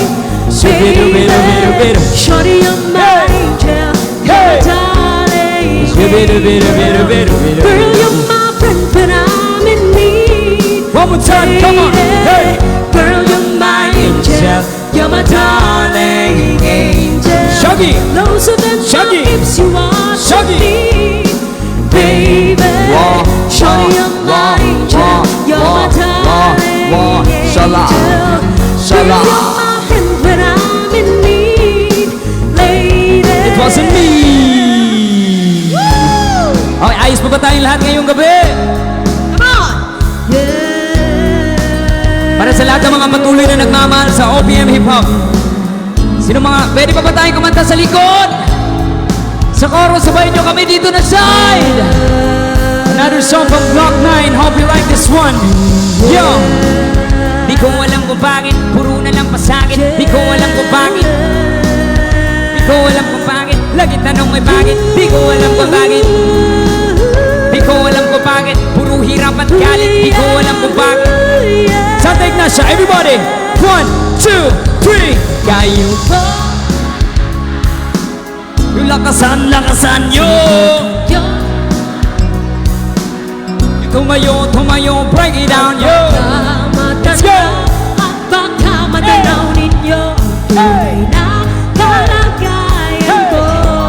Shubidubidu.
Shorty, you're my angel. You're
Hey.
my darling.
Shubidubidu.
Girl, you're my friend when I'm in need.
One more time, come on. Hey.
Girl, you're my angel. You're my darling angel.
Shaggy.
Closer than
Shaggy.
my lips you are to
Shaggy.
me. Baby.
Wah,
Shorty, you're my
wah,
angel.
wah,
You're my
wah,
darling
wah, shala,
angel.
shala.
Girl, you're my friend when I'm in need. Lady.
It wasn't me. Okay, ayos pa ba tayong lahat ngayong gabi?
Come on. Yeah.
Para sa lahat ng mga patuloy na nagmamahal sa OPM Hip Hop. Sino mga, pwede pa ba tayong kumanta sa likod? Sa chorus, sabayin nyo kami dito na side. Another song from Block 9. Hope you like this one. Yo! Di ko alam kung bakit, puro na lang pasakit. Di ko alam kung bakit. Di ko alam kung bakit. Lagi tanong may bakit. Di ko alam kung bakit. Di ko alam kung bakit. Puro hirap at galit. Di ko alam kung bakit. Santa Ignacia, everybody! 1, 2, 3. Kayo po yung lakasan nyo. Tumayo, tumayo, break it down, yo. Let's go!
At baka matanaw ninyo tunay na kalagayan ko.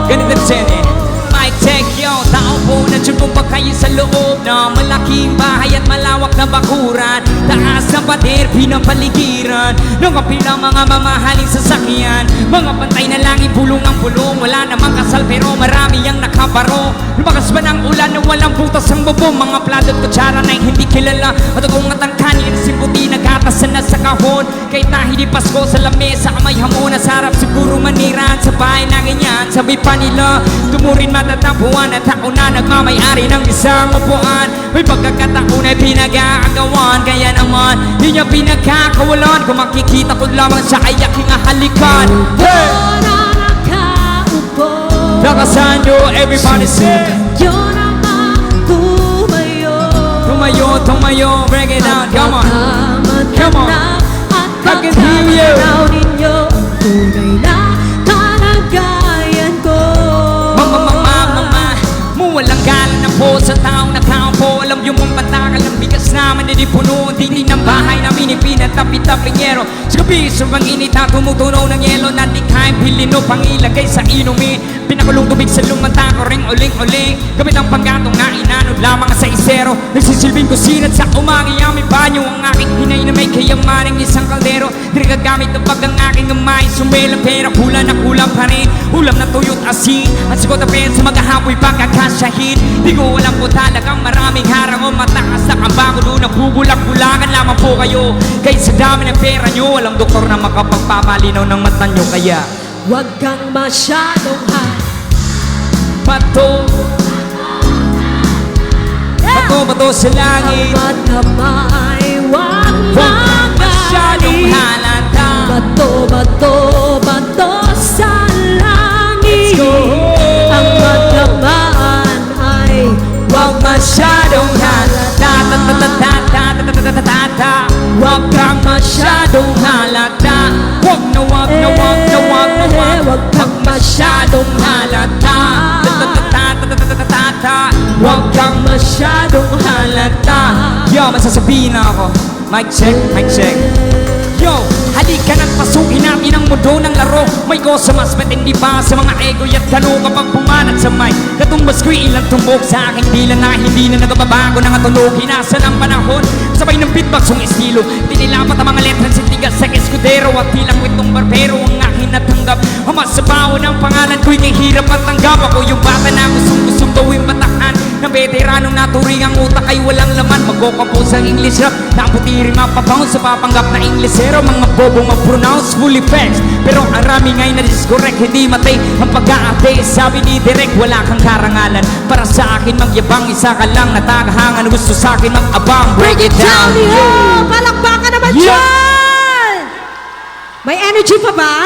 Ganito din eh. Mic check, yo. Tao po na tiyong pa kayo sa loob na malaking bahay at malawak na bakuran. Taas na pader, pinapaligiran ng kapilang mga mamahaling sasakyan. Mga pantay na langit, pulong ang pulong. Wala namang kasal pero marami ang nakabaro. Lumakas ba ng ulan na walang butas ang bubong? Mga plato at kutsara na hindi kilala. Matagong at ang kanin, simputi nagkatasan na sa kahon. Kahit na hindi Pasko sa lamesa, may hamon na sarap siguro maniraan sa bahay na ganyan. Sabi pa nila, tumurin matatapuan at ako na nagmamay-ari ng isang upuan. May pagkakataon ay pinag-aagawan. Kaya naman, di niya pinagkakawalan. Kung makikita ko lamang sa aking halikan. Hey!
Na nakaupo.
Lakasan nyo, everybody say.
Yun naman tumayo.
Tumayo, tumayo, break it down, come on. Come on.
At
I can hear you.
matanaw ninyo tunay na kalagayan ko.
Mo walang galang na po sa taong nakaupo. Alam yung mong patakal ng bigas naman hindi puno. Hindi ng bahay namin ipinatapi-tapingero. Sa gabi, sa panginit na tumutunaw ng yelo. Natikhain pilino pang ilagay sa inumin. Nakulong tubig sa lumanta ko ring uling-uling Gamit ang panggatong na inanod lamang sa isero Nagsisilbing kusinat sa umangin Aming banyo ang aking hinay na may kayamaning isang kaldero Di gagamit ng pag ang aking gamay Sumelang pera kulang na kulang pa rin Ulam na tuyot asin At sigot na pen sa maghahapoy pagkakasyahin Di ko alam po talagang maraming harang o mataas na kambago doon Nagbubulak-bulakan lamang po kayo Kahit sa dami ng pera nyo Walang doktor na makapagpapalinaw ng mata nyo Kaya
Huwag kang masyadong
Bato Bato sa langit
Ang kamay, huwag
Huwag masyadong halata
Bato sa langit
Let's go!
Ang matamaan ay
Huwag masyadong halata Huwag kang masyadong halata Huwag na huwag na huwag na huwag na huwag
Huwag kang
masyadong halata Huwag kang masyadong halata Yo, masasabihin na ako Mic check, mic check Yo, halika nang pasukin natin ang mundo ng laro May gosa mas matindi pa sa mga ego at gano kapag pumanat sa mic Katumbas ko'y ilang tumbok sa aking dila na hindi na nagbabago ng atulog Hinasa ng panahon, sabay ng beatbox yung estilo Tinilapat ang mga letra sa tigas sa eskudero At tilang witong barbero ang aking natanggap Ama sa baho ng pangalan ko'y kay hirap at tanggap Ako yung bata na gustong gawing batakan Ng veteranong naturing ang utak ay walang laman Magkokompose ang English rap na ang puti rin mapabounce sa papanggap na Inglesero Mga bobo mag-pronounce fully facts Pero ang rami nga'y na-discorrect Hindi matay ang pag-aate Sabi ni Direk wala kang karangalan Para sa akin magyabang isa ka lang Natagahangan gusto sa akin mag-abang Break it down
yo! Palakpakan naman
Yeah!
dyan! May energy pa ba?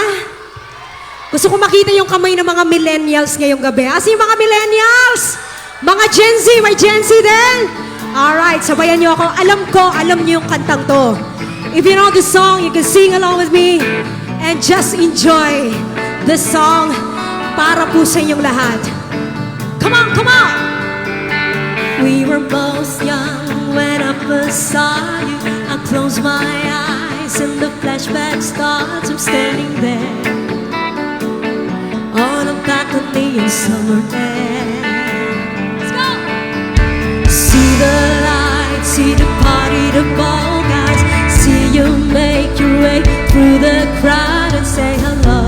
Gusto ko makita yung kamay ng mga millennials ngayong gabi. Asa yung mga millennials? Mga Gen Z, may Gen Z din? Alright, sabayan niyo ako. Alam niyo yung kantang to. If you know the song, you can sing along with me and just enjoy the song para po sa inyong lahat. Come on, come on! We were both young when I first saw you. I close my eyes and the flashback starts. I'm standing there on a balcony in summer air. Let's go! See the lights, see the party, the ball guys. See you make your way through the crowd and say hello.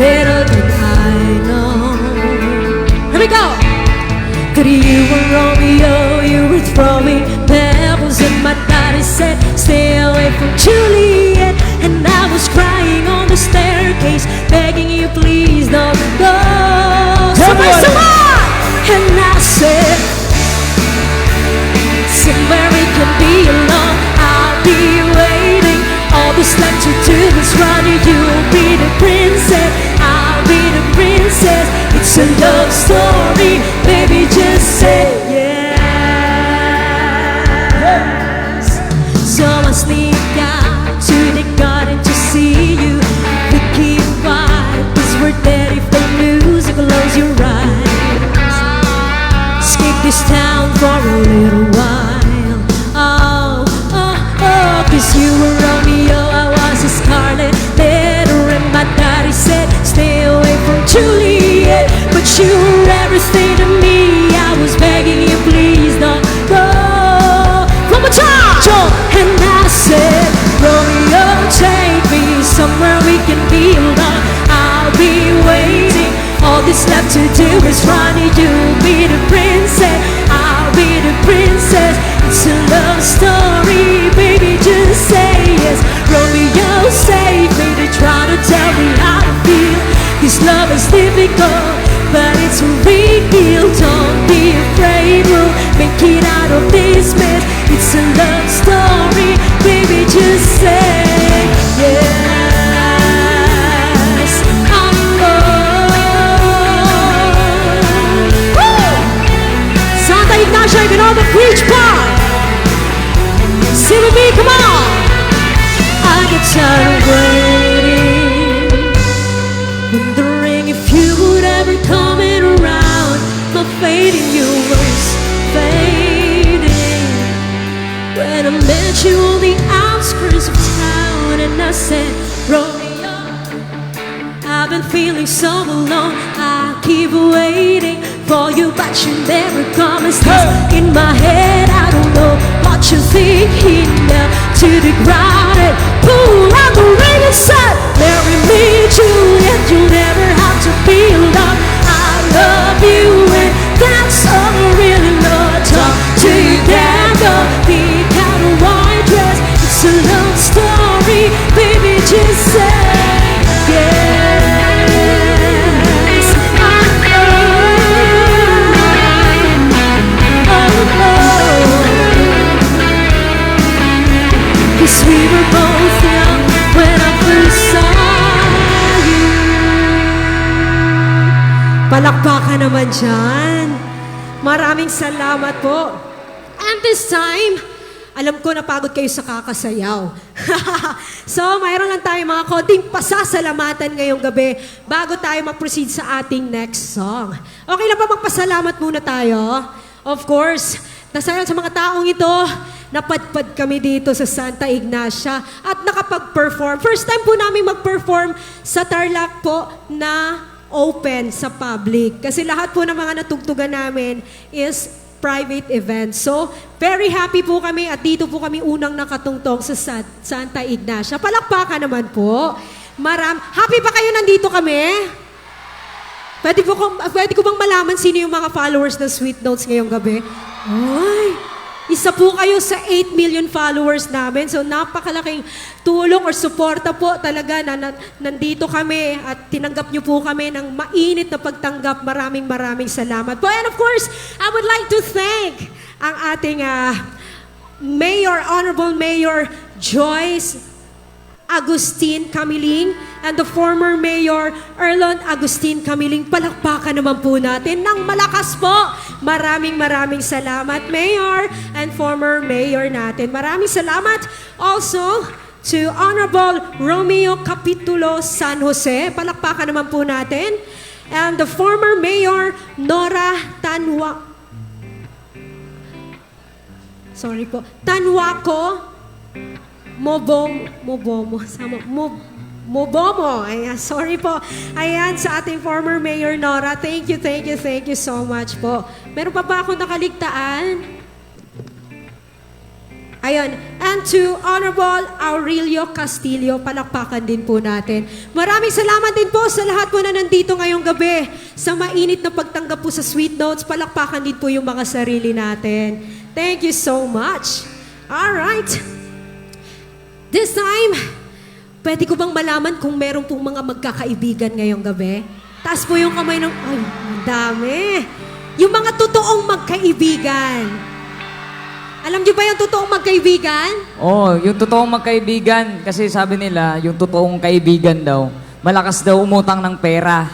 Little did I know. Here we go! That you were Romeo, you were throwing pebbles and my daddy said, stay away from Juliet. And I was crying on the staircase, begging you please don't go. Somebody! And I said, somewhere we can be alone, I'll be waiting. All that's left to do is run, you'll be the princess, I'll be the princess. It's a love story, baby, just say yes. So I sneak out to the garden to see you. We keep quiet, 'cause we're ready for music. Close your eyes, skip this town for a little while. Oh, oh, oh, 'cause you were Romeo, I was a scarlet letter. And my daddy said, stay away from Juliet. But you were everything to me, I was begging you, please don't go. One more time! Joe. And I said, Romeo, take me somewhere we can be alone. I'll be waiting, all that's left to do is run. You'll be the princess, I'll be the princess. It's a love story, baby, just say yes. Romeo, save me, they try to tell me how to feel. This love is difficult, but it's real. Don't be afraid, we'll make it out of this mess. It's a love story, baby, just say yes. I'm Santa Ignacio, you know the preach part. Sing with me, come on. I get tired of waiting, wondering if you would ever feeling so alone. I keep waiting for you, but you never come. It's in my head, I don't know what you're thinking now. To the ground and pull out the rain and sun. Marry me, Juliet, you'll never have to be alone. I love you, and that's all I really know. Talk to you, dango, peek out a white dress. It's a love story, baby, just say yes. Cause we were both young when I first saw you. Palakpakan naman dyan. Maraming salamat po. And this time, alam ko napagod kayo sa kakasayaw. So, mayroon lang tayo mga konting pasasalamatan ngayong gabi bago tayo mag-proceed sa ating next song. Okay lang ba magpasalamat muna tayo? Of course, dahil sa mga taong ito, napadpad kami dito sa Santa Ignacia at nakapag-perform. First time po namin mag-perform sa Tarlac po na open sa public. Kasi lahat po ng mga natugtugan namin is private event. So, very happy po kami at dito po kami unang nakatungtong sa Santa Ignacia. Palakpakan naman po. Happy ba kayo nandito kami? Pwede ko bang malaman sino yung mga followers ng Sweet Notes ngayong gabi? Ay, isa po kayo sa 8 million followers namin. So, napakalaking tulong or suporta po talaga na nandito kami at tinanggap niyo po kami ng mainit na pagtanggap. Maraming salamat po. And of course, I would like to thank ang ating Mayor, Honorable Mayor Joyce Agustin Camiling and the former Mayor Erlon Agustin Camiling. Palakpakan naman po natin ng malakas po. Maraming salamat, Mayor and former Mayor natin. Maraming salamat also to Honorable Romeo Capitulo San Jose. Palakpakan naman po natin. And the former Mayor Nora Tanwaco Mobomo. Ayan, sorry po. Ayan, sa ating former Mayor Nora. Thank you so much po. Meron pa ba akong nakaligtaan? Ayun. And to Honorable Aurelio Castillo, palakpakan din po natin. Maraming salamat din po sa lahat po na nandito ngayong gabi. Sa mainit na pagtanggap po sa Sweet Notes, palakpakan din po yung mga sarili natin. Thank you so much. Alright. This time, pwede ko bang malaman kung meron pong mga magkakaibigan ngayong gabi? Taas po yung kamay ng... Ay, ang dami. Yung mga totoong magkaibigan. Alam niyo ba yung totoong magkaibigan?
Oh, yung totoong magkaibigan, kasi sabi nila, yung totoong kaibigan daw, malakas daw umutang ng pera.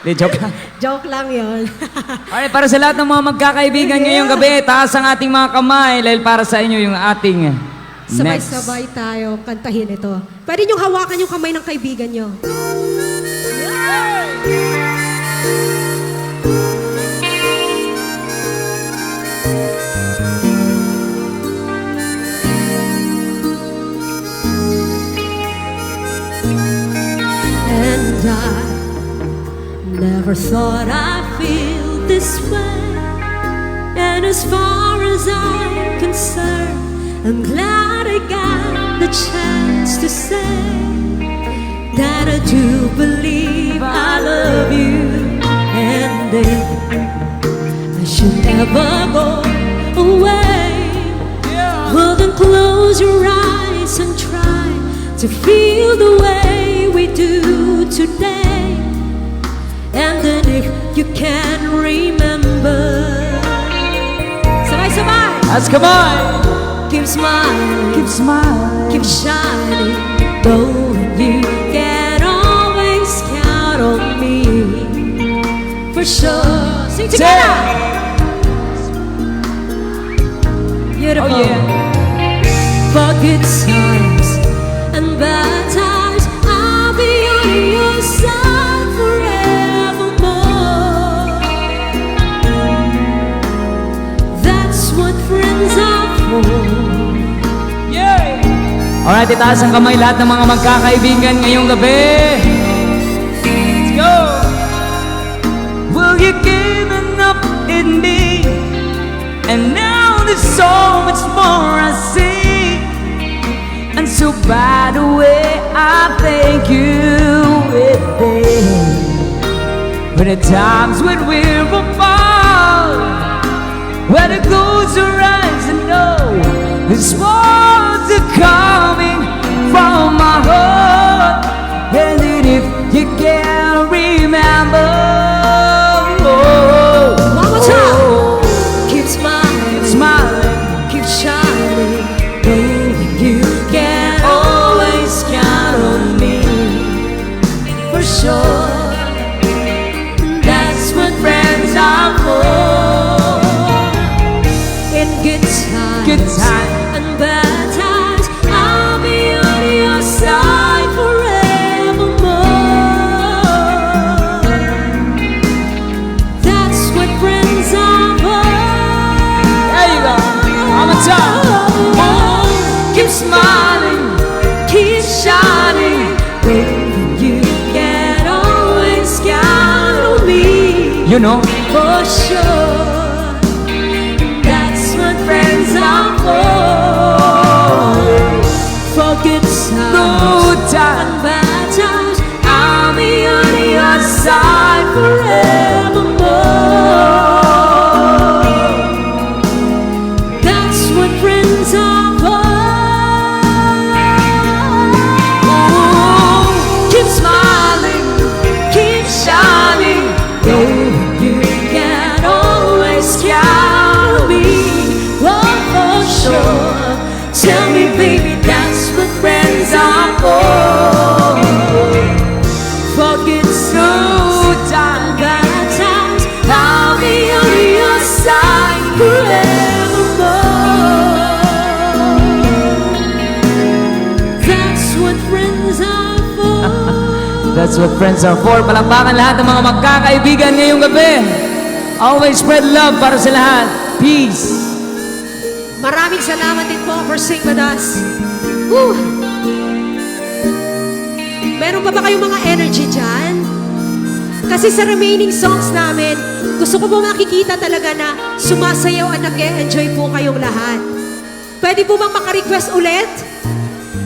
Di, joke lang.
Joke lang yun.
Alright, para sa lahat ng mga magkakaibigan ngayong gabi, taas ang ating mga kamay dahil para sa inyo yung ating next.
Sabay-sabay tayo kantahin ito. Pwede niyong hawakan yung kamay ng kaibigan niyo. And I never thought I'd feel this way. And as far as I'm concerned, I'm glad I got the chance to say that I do believe I love you. And if I should ever go away, well then close your eyes and try to feel the way we do today. And then if you can remember, sabay-sabay!
Let's come on!
Keep smiling, keep shining, knowing you can always count on me. For sure. Sing together! Beautiful.
Oh yeah.
For good times and bad times, I'll be on your side forevermore. That's what friends are for.
Alright, itaas ang kamay lahat ng mga magkakaibigan ngayong gabi. you've given up in me, and now there's so much more I see. And so by the way, I thank you with for the times when we're apart, where the goals are rising, know there's more to coming from my heart. And then if you can't remember,
One more time. Keep smiling,
smiling,
keep shining, baby. You can always count on me for sure. That's what friends are for. In good times,
good time.
and bad times, I'll be on your side forevermore. That's what friends are for.
There you go. One more time. Oh, keep smiling,
Keep shining, baby. You can always count on me
you know.
for sure. That's what friends are for. For good times
Good time.
and bad times, I'll be on your side forevermore. That's what friends are for. Keep smiling, keep shining, baby. You can always count on me, oh, for sure. Tell me, baby, that's what friends are for. For good times, bad times, I'll be on your side forevermore. That's what friends are for.
That's what friends are for. Palakpakan lahat ng mga magkakaibigan ngayong gabi. Always spread love para sa lahat. Peace.
Maraming salamat din po for sing with us. Woo! Meron pa ba kayong mga energy dyan? Kasi sa remaining songs namin, gusto ko po makikita talaga na sumasayaw at nag-e-enjoy po kayong lahat. Pwede po bang maka-request ulit?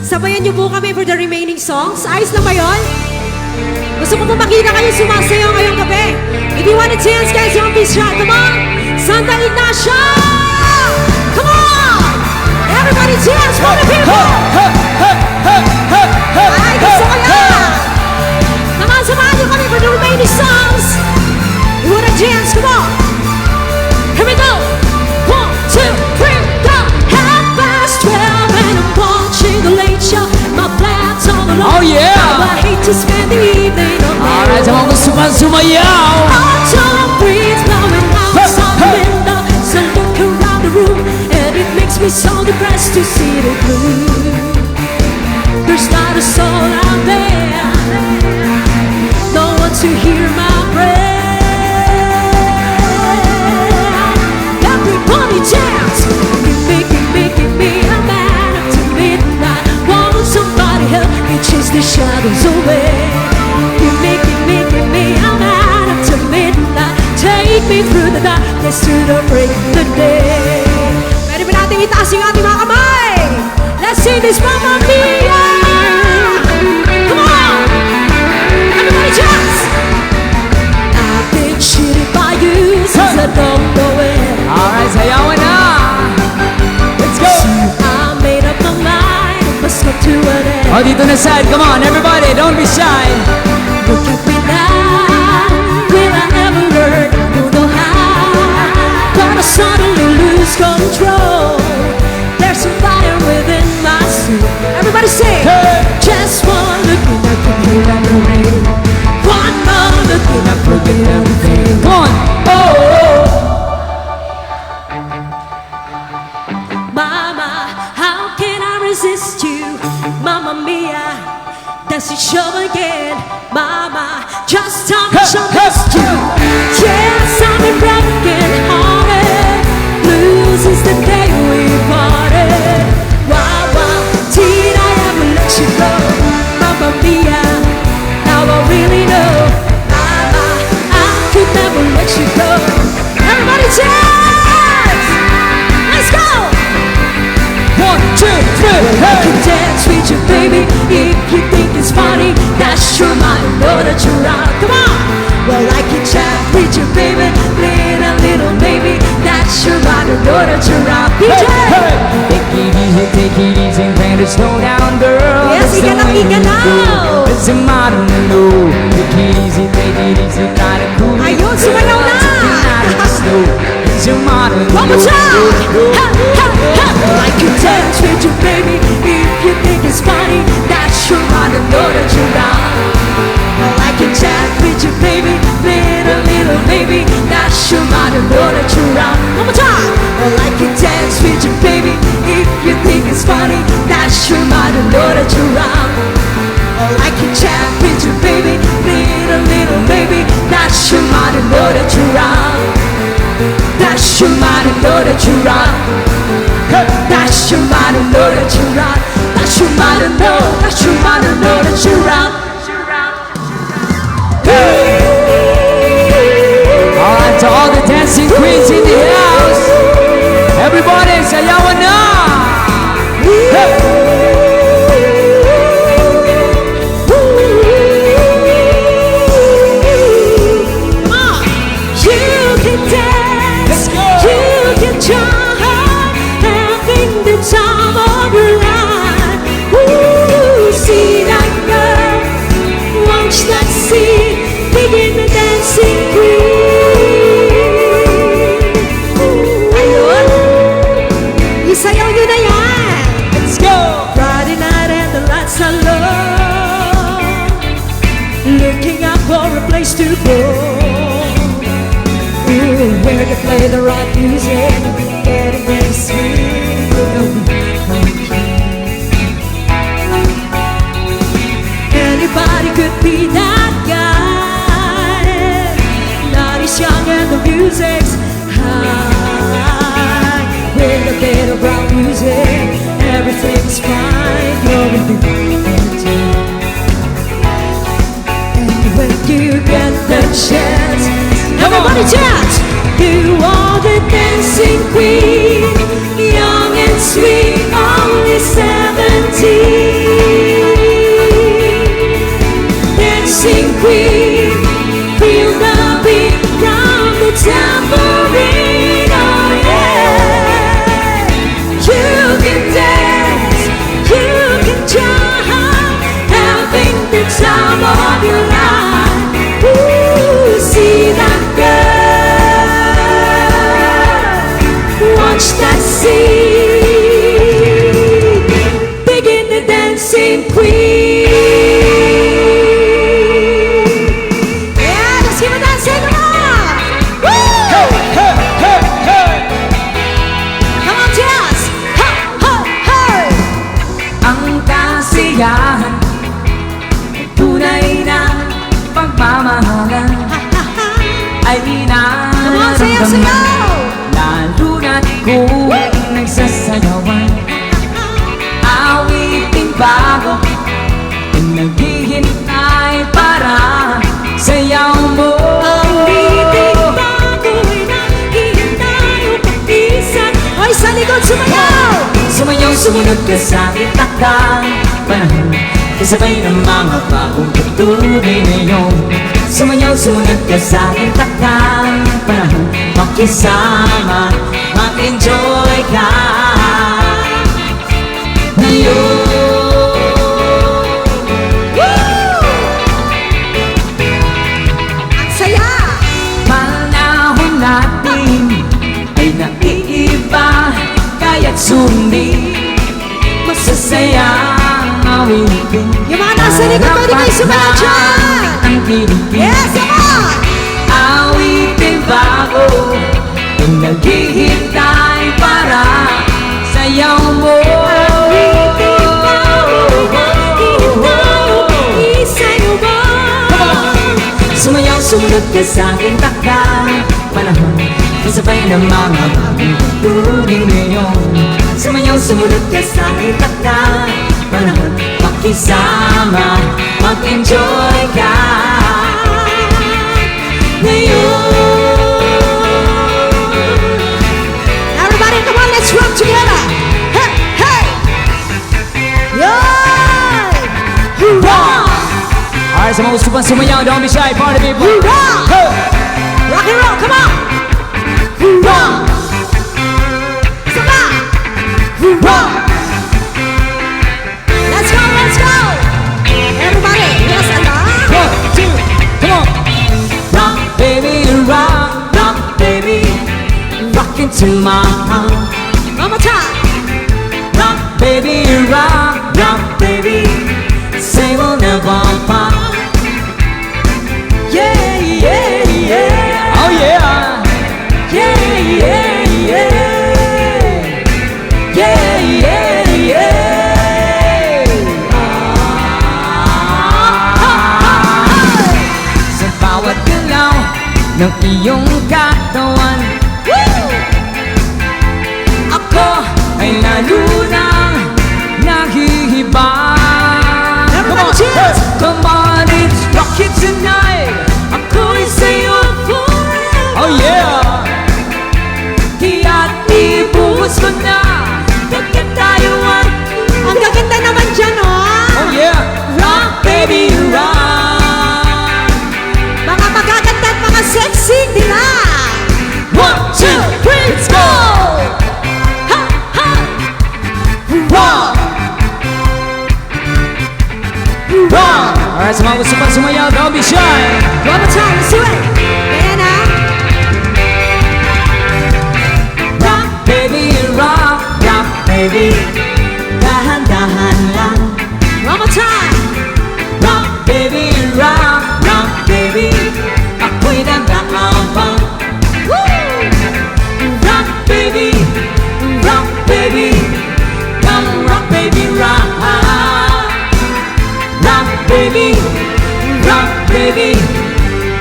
Sabayan niyo po kami for the remaining songs. Ayos lang ba yun? Gusto ko po makita kayo sumasayaw ngayong gabi. If you wanna dance, guys, don't be shy. Come on! Santa Ignacio! Come on! Everybody dance for the people! Ay, gusto ko yan! Come on, samahan niyo kami for the remaining songs. You wanna dance? Come on! Here we go! 1, 2, 3, go! 12:30 and I'm watching the late show. My flat's all alone.
Oh, yeah!
Now I hate to spend the evening on my
Alright, sa mga gusto pa sumayaw.
autumn breeze blowing outside the window. So look around the room, and it makes me so depressed to see the blue. There's not a soul out there, no one to hear my prayer. Everybody dance, give me a man up to midnight. Won't somebody help me chase the shadows away? Give me a man up to midnight. Take me through the darkness to the break of the day. Pwede ba natin itaas yung ating mga kamay? Let's sing this Mamma Mia! Come on! Everybody dance! I've been cheated by you since I don't know it.
Alright, sayawan na. Let's go.
I made up my mind, it must come to an end.
Oh, dito na side. Come on, everybody. Don't be shy.
Look at me now, will I ever learn? Don't know how, but I suddenly lose control. There's a fire within my soul. Everybody sing.
Hey.
Just one look and I can hear everything. One more look and I forget everything.
Come on. Oh.
Mama, how can I resist you? Mamma Mia, does it show again? Mama, just how much I missed you. Yes, I've been broken hearted. Blue since the day we parted. Wow, did I ever let you go? Mamma Mia, now I really know. Mama, I could never let Dash your mind, know that you're out. Come on! Well, I can chat with you, baby. Little baby. Dash your mind, know that you're out. PJ!
Take it easy, man, slow down, girl.
Yes,
That's the
ika
way you
na.
go. It's a modern low. Take it easy, not a cool.
Ayun, sumayaw na.
It's a modern
One more
low.
time! Ha, ha, ha. I can dance with you, baby. If you think it's funny, dash your mind, know that you're out. Well, I can chat with you, baby. Little baby. Dash your mind, know that you're out. One more time! Well, I can dance with you, baby. If you think it's funny, dash your mind, know that you're out. Well, I can chat with you, baby. Little baby. Dash your mind, know that you're out. Dash your mind, know that you're out. Dash your mind, know that you're out. Dash your mind, know. Dash your mind, know that you're out.
Alright, to all the dancing queens in the house, everybody sayawan na!
You can dance,
Let's go.
you can jump, having the time of your life. Ooh, see that girl, watch that scene, begin the dancing queen. Ayun, isayaw nyo na yan.
Let's go!
Friday night and the lights are low, looking out for a place to go. Ooh, where to play the right music, getting very sweet. Anybody could be that guy. Night is young and the music's high. With a bit of rock music, everything's fine. You're in the and when you get the chance, everybody dance! You are the dancing queen, young and sweet, only 17. Dancing queen, feel the beat from the tambourine, oh yeah. You can dance, you can jump, having the time of your life. Ooh, see that girl, watch that scene, begin the dancing queen. Yeah, let's keep it dancing, come on! Woo! Come on, dance! Ha, ha, ha!
Ang kasiyahan, tunay na pagmamahalan ay
Come on, sayaw,
nararamdaman.
sayaw!
Lalo na't kung nagsasayawan, awiting bago ang naghihintay para sayaw mo.
Awiting bago'y naghihintay upang isan. Ay, sa likod, sumayaw!
Sumayaw, sumunod ka sa itakdang panahon, kasabay ng mga bagong patuloy ngayon. Sumayaw, sumunod ka sa itakdang panahon, makisama, mag-enjoy ka ngayon.
Ang saya!
Panahon natin ay naiiba, kaya't sundin masasayang awitin.
Yung mga nasa likod, pwede kayo sumayaw dyan!
Ang kiligin,
Yes, come on!
awitin bago ang naghihintay para sayaw mo.
Awiting bago, naghihintay upang isayaw mo.
Sumayaw, sumunod ka sa aking takdang panahon, kasabay ng mga bagong patuloy ngayon. Sumayaw, sumunod ka sa aking takdang panahon, makisama, mag-enjoy ka ngayon.
Everybody, come on, let's rock together! Hey, hey! Yay! Hurrah!
Sa mga gusto pang sumayaw, don't be shy, party people.
Rock!
Hey!
Rock and roll, come on! Rock! Sama! Rock! Let's go, let's go! Everybody, yes and
One, two, come on. Rock, baby, rock, baby. Rock into my heart.
one more time!
Rock, baby, rock, baby. Say we'll never part. Yeah, yeah, yeah. Oh yeah. Yeah, yeah, yeah. Yeah, yeah, yeah. Sa bawat galaw ng iyong katawan, ako ay lalo nang naghihibang.
Everybody cheers!
Come on, it's rock it tonight. Ako'y sa'yo forever. Oh yeah. At ibuhos ko na pagkat tayo ay
Ang gaganda naman dyan, oh!
oh yeah. Rock, baby, rock.
Mga magaganda at mga sexy nila!
1, 2, 3, let's go.
Ha! Ha!
Rock. Rock. Alright, sa mga gusto pang sumayaw, don't be shy.
One more time, let's do it! Kaya na!
Rock, baby, dahan-dahan lang.
One more time!
Rock, baby, ako'y nag-aabang.
Woo!
Rock, baby, come rock, baby, rock. Rock, baby,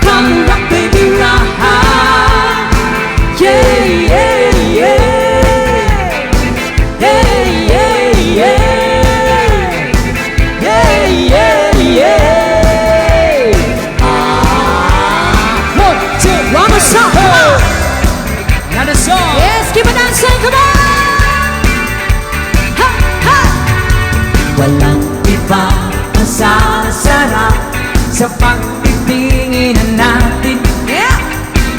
come rock, baby, rock. Yeah, yeah, yeah. Yeah, yeah, yeah. Yeah, yeah, yeah. One, two,
One more song, come on!
another song.
Yes, keep on dancing, come on! Ha! Ha!
Walang iba ang sasarap sa pagtitingin natin.
Yeah!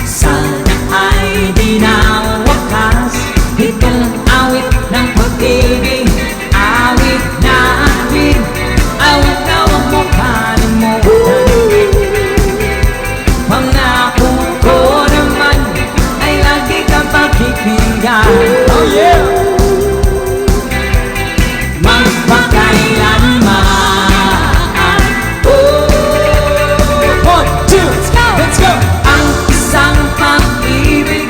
Sana ay di na wakas itong awit ng pag-ibig. Awit natin ay huwag na huwag mo kalimutan. Pangako ko naman ay lagi kang pakikinggan. Oh yeah! Magpakailanman. Oh! 1, 2, let's go! Ang isang pag-ibig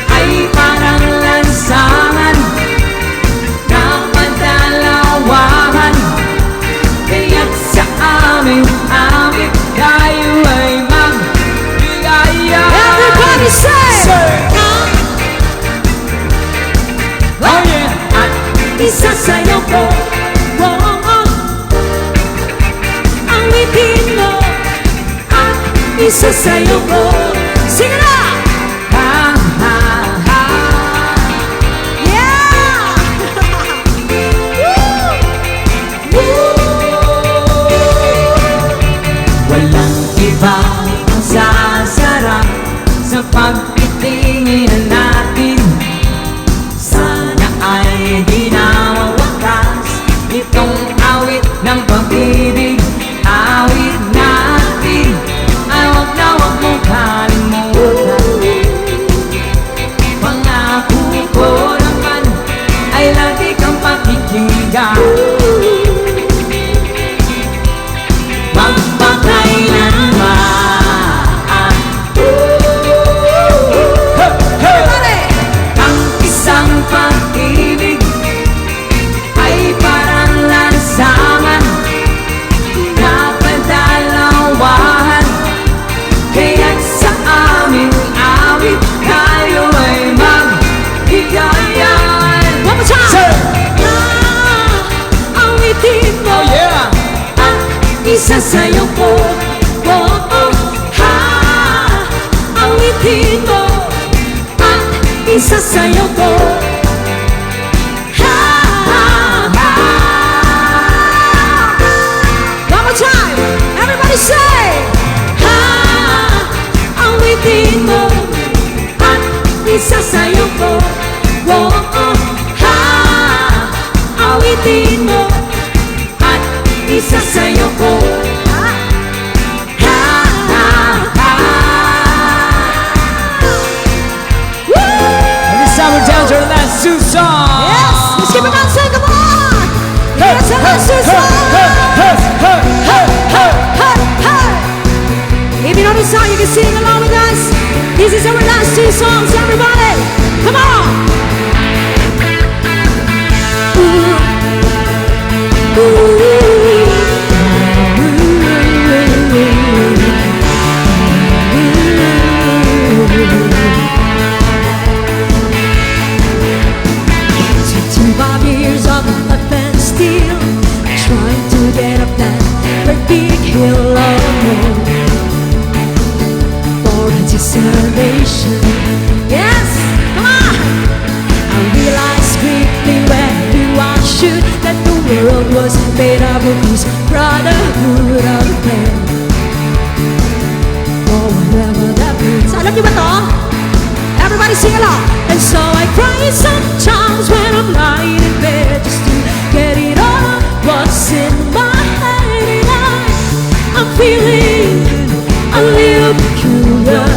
ay parang lansangan na madalawahan. Kaya't sa aming awit tayo ay magbigaya.
Everybody say!
Oh yeah! At isa sa'yo ko,
Ang witin mo
at isa sa'yo ko.
Sing it out!
Ha, ha, ha.
Yeah!
Walang iba ang sasarap sa pagtitingin natin. Sana ay di na mawakas itong awit ng pag-ibig. Awit natin ay huwag na huwag mong kalimutan. Pangako ko naman ay lagi kang pakikinggan. Magpakailanman.
Everybody!
Ang isang pag-ibig ay parang lansangan na padalawahan. Kaya't sa aming awit tayo ay maghigayan.
One more time! Ang witin mo
Oh yeah!
Ang isa sa'yo ko Ha! Ang witin mo Ang isa sa'yo ko Ha! Ha! One more time! Everybody say, ha, awitin mo at isasayaw ko. Oh, oh, ha, awitin mo at isasayaw ko. Ha, ha, ha. Woo!
And this time we're down to our last two songs.
Yes, let's give it a say, come on. Yes, the last two songs. If you know the song, you can sing along with us. This is our last two songs, everybody. Come on. Touching 5 years of life and steel, trying to get up that great big hill of hope for anticipation. Yes, come on. I realized quickly when I should that the world was made up of this brotherhood of man. For whatever that means. Alam niyo ba to? Everybody sing along. And so I cry sometimes when I'm lying in bed just to get it all what's in my head. And I'm feeling a little peculiar.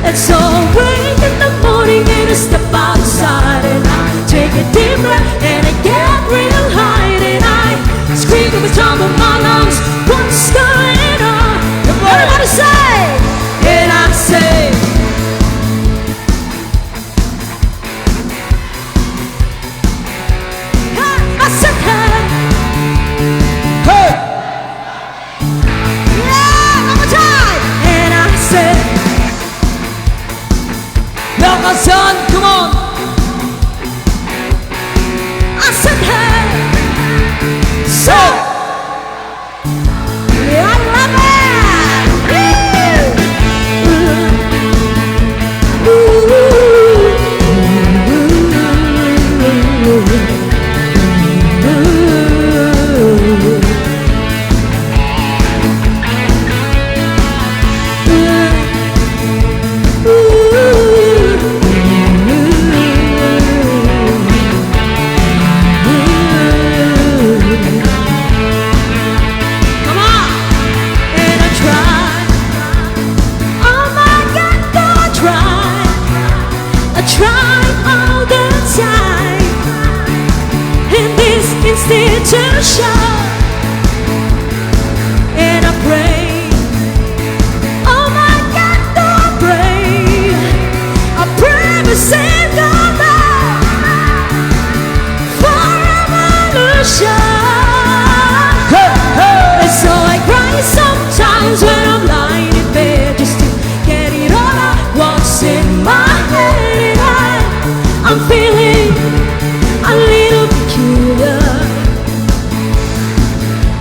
And so I wake in the morning and I step outside and I take a deep breath and I get real high and I scream at the top of my lungs, what's going on? Everybody say, and I say, hey, I said, hey,
Hey!
yeah, one more time, and I said,
Lakasan, come on!
I said, hey,
So!
yeah, I love it. Come on, and I try. Oh my God, I try. I try all the time in this institution, and I pray. Oh my God, I pray. I pray for save the love for evolution.
Hey! Hey!
And so I cry sometimes when I'm lying in bed just to get it all out what's in my head. And I'm feeling a little peculiar.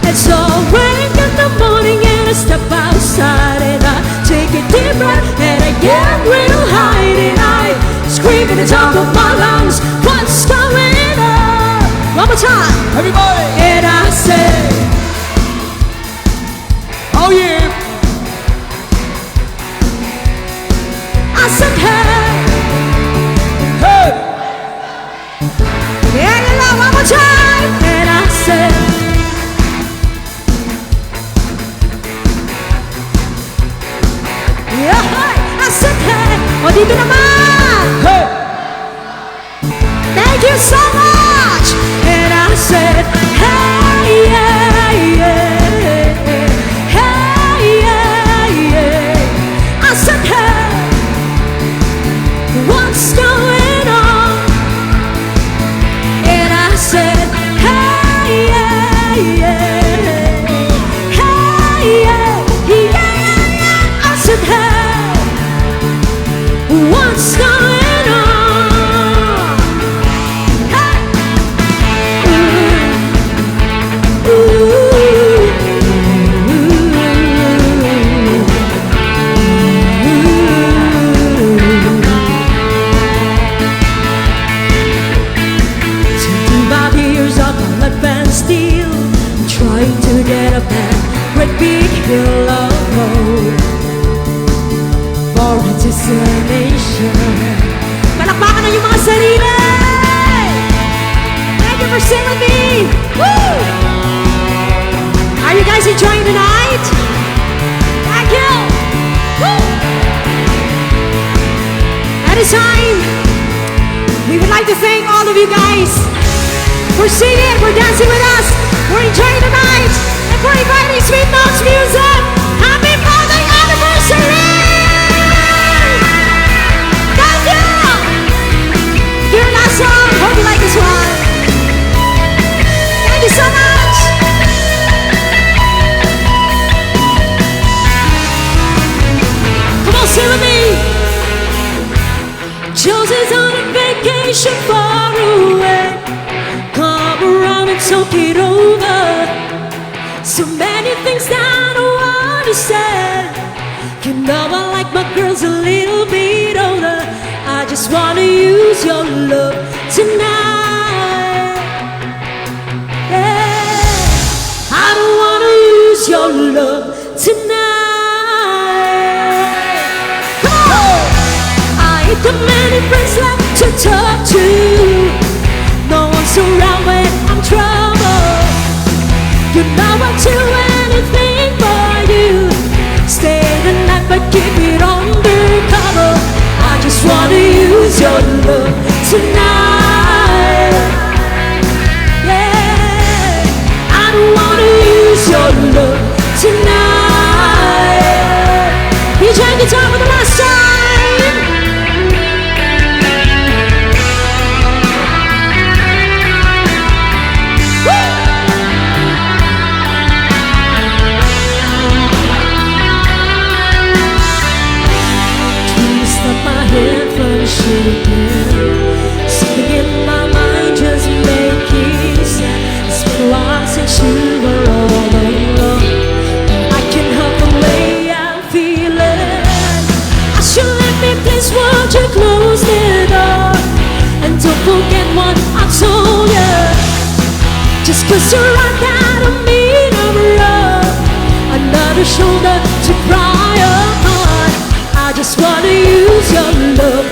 And so I wake in the morning and I step outside and I take a deep breath and I get real high and I scream at the top of my lungs, what's going on? One more time.
Everybody!
And I say,
Oh yeah!
I said, hey,
Hey!
yeah, you know, one more time. And I said, yeah, hey. I said, hey, o dito naman.
Hey!
Thank you so much. And I said, hey, yeah, yeah, hey, yeah, yeah. I said, hey, what's going on? And I said, hey, yeah, yeah, hey, yeah, yeah. I said, hey, what's going on? Hey, get up that great big hill of hope for a destination. Palakpakan na yung mga sarili! Thank you for singing with me! Woo! Are you guys enjoying the night? Thank you! Woo! At this time, we would like to thank all of you guys for singing, for dancing with us, for enjoying the night, and for inviting Sweet Notes Music. Happy birthday anniversary! Thank you! Your last song, hope you like this one. Thank you so much! Come on, sing with me! Joseph's on a vacation far away. Come around and talk it over. So many things that I want to say. You know I like my girls a little bit older. I just want to use your love tonight. Yeah. I don't want to use your love tonight. Come on! I ain't got many friends left to talk to. No one's around when I'm troubled. You know I'd do anything for you. Stay the night but keep it undercover. I just wanna use your love tonight. Yeah, I don't wanna use your love tonight. You drank the time for the last time. Something in my mind just making sense. It's been a while since you were all alone. I can help the way I'm feeling. I should let me please, won't you close the door? And don't forget what I told you. Just 'cause you're right, that don't mean I'm wrong. Another shoulder to cry upon. I just wanna use your love